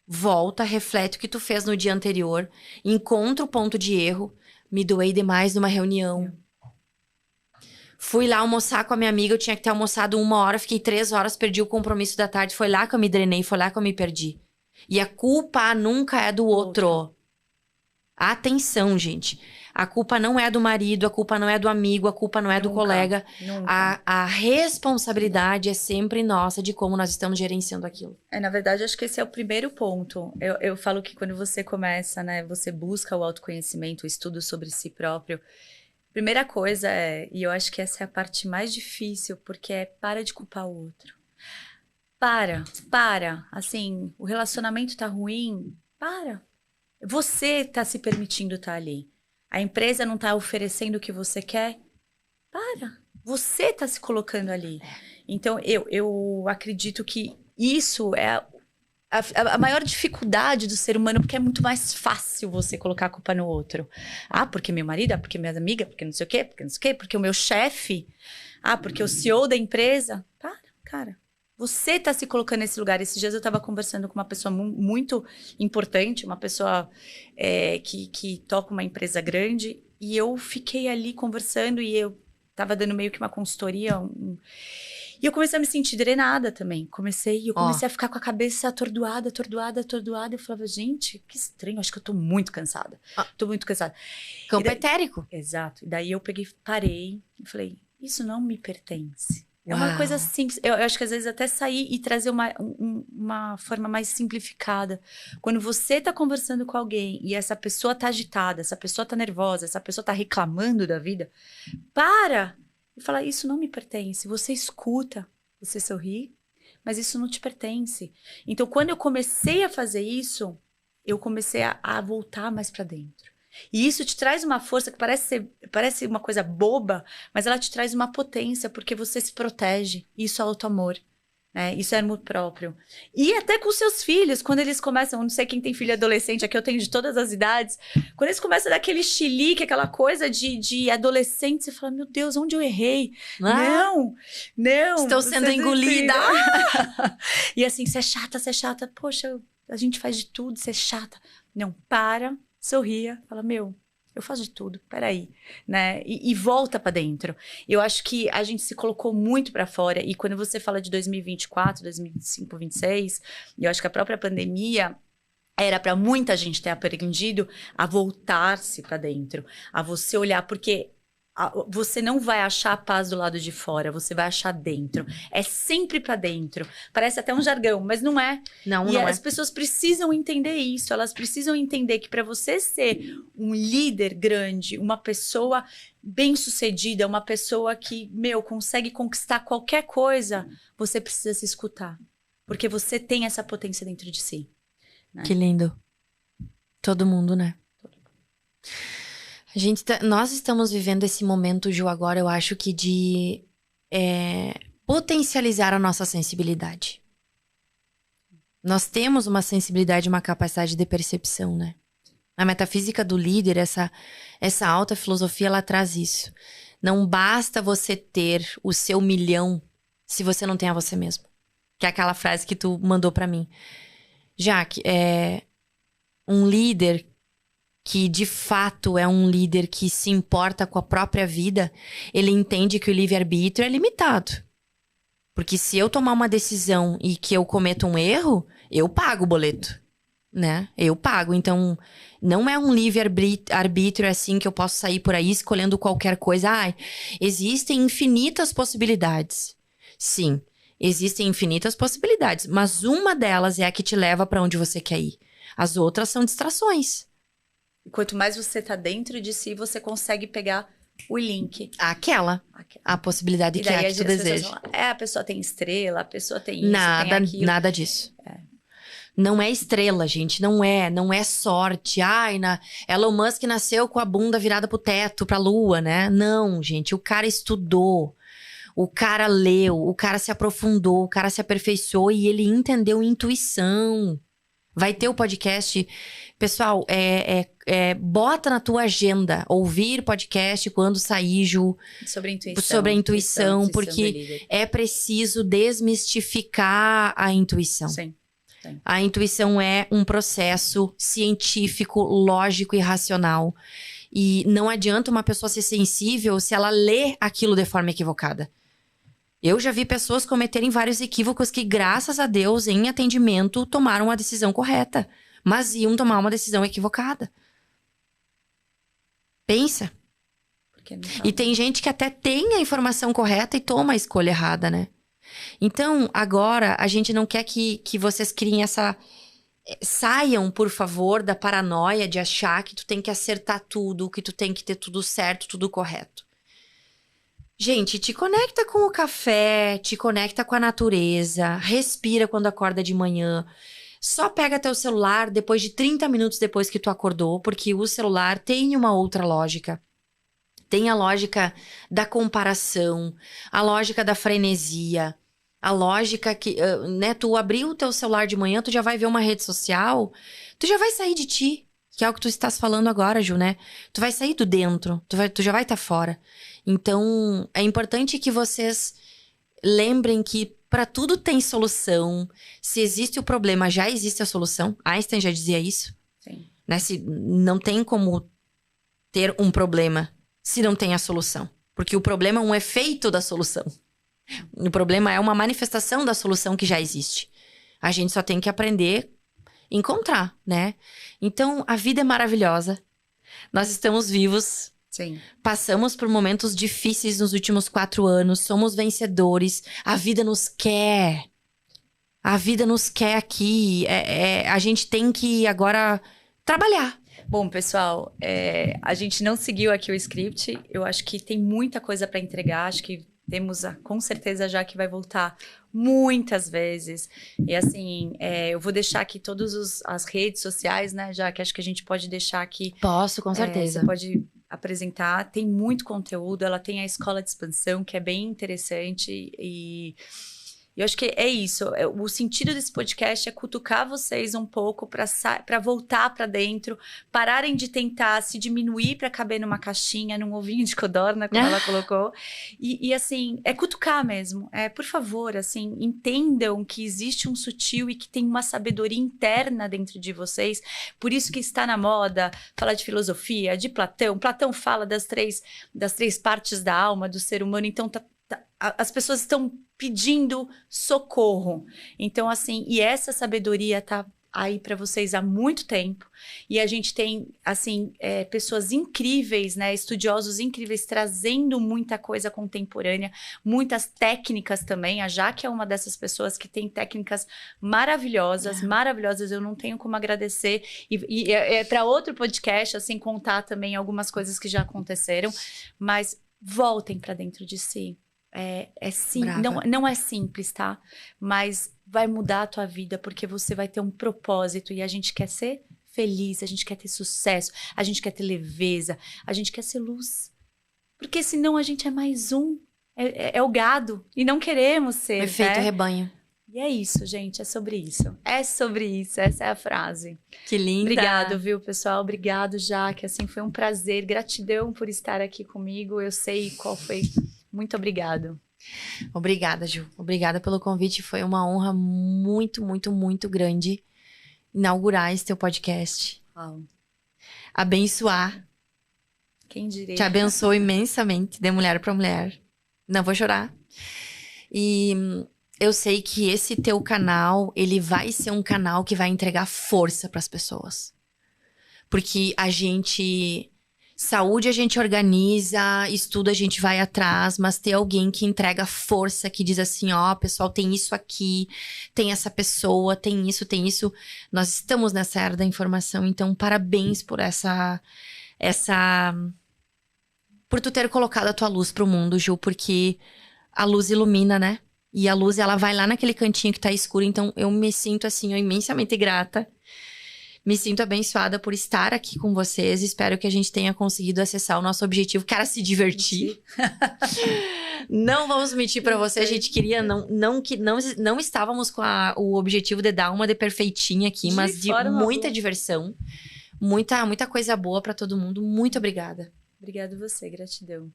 volta, reflete o que tu fez no dia anterior, encontra o ponto de erro, me doei demais numa reunião. Fui lá almoçar com a minha amiga, eu tinha que ter almoçado 1 hora, fiquei 3 horas, perdi o compromisso da tarde, foi lá que eu me drenei, foi lá que eu me perdi. E a culpa nunca é do outro. Atenção, gente. A culpa não é do marido, a culpa não é do amigo, a culpa não é do colega. A responsabilidade é sempre nossa de como nós estamos gerenciando aquilo. Na verdade, acho que esse é o primeiro ponto. Eu falo que quando você começa, né, você busca o autoconhecimento, o estudo sobre si próprio. Primeira coisa e eu acho que essa é a parte mais difícil, porque para de culpar o outro. Para. Assim, o relacionamento tá ruim, para. Você tá se permitindo estar ali. A empresa não tá oferecendo o que você quer, para. Você tá se colocando ali. Então, eu acredito que isso é a maior dificuldade do ser humano, porque é muito mais fácil você colocar a culpa no outro. Porque meu marido, porque minha amiga, porque não sei o quê, porque o meu chefe, porque o CEO da empresa. Para, cara. Você tá se colocando nesse lugar. Esses dias eu tava conversando com uma pessoa muito importante, uma pessoa que toca uma empresa grande, e eu fiquei ali conversando e eu tava dando meio que uma consultoria, e eu comecei a me sentir drenada também. Eu comecei a ficar com a cabeça atordoada. Eu falava, gente, que estranho, acho que eu tô muito cansada. Tô muito cansada. Campo etérico. Exato. E daí eu parei e falei, isso não me pertence. É uma coisa simples. Eu acho que às vezes até sair e trazer uma forma mais simplificada. Quando você tá conversando com alguém e essa pessoa tá agitada, essa pessoa tá nervosa, essa pessoa tá reclamando da vida, para! E falar, isso não me pertence. Você escuta, você sorri, mas isso não te pertence. Então, quando eu comecei a fazer isso, eu comecei a voltar mais para dentro. E isso te traz uma força que parece uma coisa boba, mas ela te traz uma potência, porque você se protege. Isso é auto-amor. Né? Isso é amor próprio. E até com seus filhos, quando eles começam, não sei quem tem filho adolescente, aqui eu tenho de todas as idades, quando eles começam a dar aquele chilique, aquela coisa de adolescente, você fala, meu Deus, onde eu errei? Não. Estou sendo engolida. E assim, você é chata. Poxa, a gente faz de tudo, você é chata. Não, sorria, fala, eu faço de tudo, peraí, né? E volta pra dentro. Eu acho que a gente se colocou muito pra fora, e quando você fala de 2024, 2025, 2026, eu acho que a própria pandemia era pra muita gente ter aprendido a voltar-se pra dentro, a você olhar, porque você não vai achar a paz do lado de fora, você vai achar dentro. É sempre pra dentro. Parece até um jargão, mas não é. Não é. As pessoas precisam entender isso. Elas precisam entender que para você ser um líder grande, uma pessoa bem-sucedida, uma pessoa que, consegue conquistar qualquer coisa, você precisa se escutar. Porque você tem essa potência dentro de si. Né? Que lindo. Todo mundo, né? Nós estamos vivendo esse momento, Ju, agora, eu acho que de potencializar a nossa sensibilidade. Nós temos uma sensibilidade, uma capacidade de percepção, né? A metafísica do líder, essa alta filosofia, ela traz isso. Não basta você ter o seu 1 milhão se você não tem a você mesmo. Que é aquela frase que tu mandou pra mim. Jaque, um líder que de fato é um líder que se importa com a própria vida, ele entende que o livre-arbítrio é limitado. Porque se eu tomar uma decisão e que eu cometo um erro, eu pago o boleto, né? Eu pago. Então, não é um livre-arbítrio assim que eu posso sair por aí escolhendo qualquer coisa. Existem infinitas possibilidades. Sim, Existem infinitas possibilidades, mas uma delas é a que te leva para onde você quer ir. As outras são distrações. Quanto mais você tá dentro de si, você consegue pegar o link. A possibilidade E que é daí que tu deseja. falam, a pessoa tem estrela, a pessoa tem isso, tem aquilo. Nada disso. Não é estrela, gente. Não é sorte. Ai, Elon Musk nasceu com a bunda virada pro teto, pra lua, né? Não, gente. O cara estudou. O cara leu. O cara se aprofundou. O cara se aperfeiçoou e ele entendeu intuição. Vai ter o podcast. Pessoal, bota na tua agenda. Ouvir podcast quando sair, Ju. Sobre a intuição. Porque é preciso desmistificar a intuição. Sim. A intuição é um processo científico, lógico e racional. E não adianta uma pessoa ser sensível se ela lê aquilo de forma equivocada. Eu já vi pessoas cometerem vários equívocos que, graças a Deus, em atendimento, tomaram a decisão correta. Mas iam tomar uma decisão equivocada. Pensa. E tem gente que até tem a informação correta e toma a escolha errada, né? Então, agora, a gente não quer que vocês criem essa... Saiam, por favor, da paranoia de achar que tu tem que acertar tudo, que tu tem que ter tudo certo, tudo correto. Gente, te conecta com o café, te conecta com a natureza, respira quando acorda de manhã. Só pega teu celular depois de 30 minutos depois que tu acordou, porque o celular tem uma outra lógica. Tem a lógica da comparação, a lógica da frenesia, a lógica que, né, tu abriu o teu celular de manhã, tu já vai ver uma rede social, tu já vai sair de ti, que é o que tu estás falando agora, Ju, né? Tu vai sair do dentro, tu já vai estar fora. Então, é importante que vocês lembrem que para tudo tem solução. Se existe o problema, já existe a solução. Einstein já dizia isso. Sim. Né? Não tem como ter um problema se não tem a solução. Porque o problema é um efeito da solução. O problema é uma manifestação da solução que já existe. A gente só tem que aprender a encontrar, né? Então, a vida é maravilhosa. Nós estamos vivos. Sim. Passamos por momentos difíceis nos últimos 4 anos. Somos vencedores. A vida nos quer. A vida nos quer aqui. A gente tem que agora trabalhar. Bom, pessoal, a gente não seguiu aqui o script. Eu acho que tem muita coisa para entregar. Acho que temos, com certeza, já que vai voltar muitas vezes. E assim, eu vou deixar aqui todas as redes sociais, né? Já que acho que a gente pode deixar aqui. Posso, com certeza. Você pode apresentar. Tem muito conteúdo. Ela tem a escola de expansão, que é bem interessante. E eu acho que é isso. O sentido desse podcast é cutucar vocês um pouco para voltar para dentro, pararem de tentar se diminuir para caber numa caixinha, num ovinho de codorna, como ela colocou. E assim, é cutucar mesmo. Por favor, assim, entendam que existe um sutil e que tem uma sabedoria interna dentro de vocês. Por isso que está na moda falar de filosofia, de Platão. Platão fala das três partes da alma do ser humano. Então, as pessoas estão pedindo socorro. Então, assim, e essa sabedoria tá aí para vocês há muito tempo. E a gente tem, assim, pessoas incríveis, né? Estudiosos incríveis, trazendo muita coisa contemporânea, muitas técnicas também. A Jaque é uma dessas pessoas que tem técnicas maravilhosas, maravilhosas. Eu não tenho como agradecer. E é para outro podcast, assim, contar também algumas coisas que já aconteceram. Mas voltem para dentro de si. Não é simples, tá? Mas vai mudar a tua vida porque você vai ter um propósito e a gente quer ser feliz, a gente quer ter sucesso, a gente quer ter leveza, a gente quer ser luz. Porque senão a gente é mais um, é o gado e não queremos ser, Efeito né? rebanho. E é isso, gente, é sobre isso. É sobre isso, essa é a frase. Que linda! Obrigado, viu, pessoal? Obrigado, Jaque, assim, foi um prazer. Gratidão por estar aqui comigo. Eu sei qual foi... Muito obrigado. Obrigada, Ju. Obrigada pelo convite. Foi uma honra muito, muito, muito grande inaugurar esse teu podcast. Uau. Abençoar. Quem diria? Te abençoo imensamente, de mulher para mulher. Não vou chorar. E eu sei que esse teu canal, ele vai ser um canal que vai entregar força para as pessoas. Porque a gente Saúde a gente organiza, estudo a gente vai atrás, mas ter alguém que entrega força, que diz assim, ó, pessoal, tem isso aqui, tem essa pessoa, tem isso. Nós estamos nessa era da informação, então parabéns por por tu ter colocado a tua luz pro mundo, Ju, porque a luz ilumina, né? E a luz, ela vai lá naquele cantinho que tá escuro, então eu me sinto assim, ó, imensamente grata. Me sinto abençoada por estar aqui com vocês. Espero que a gente tenha conseguido acessar o nosso objetivo, que era se divertir. Não vamos mentir pra você, a gente queria, não estávamos com o objetivo de dar uma de perfeitinha aqui, mas de muita diversão. Muita coisa boa pra todo mundo. Muito obrigada. Obrigada a você, gratidão.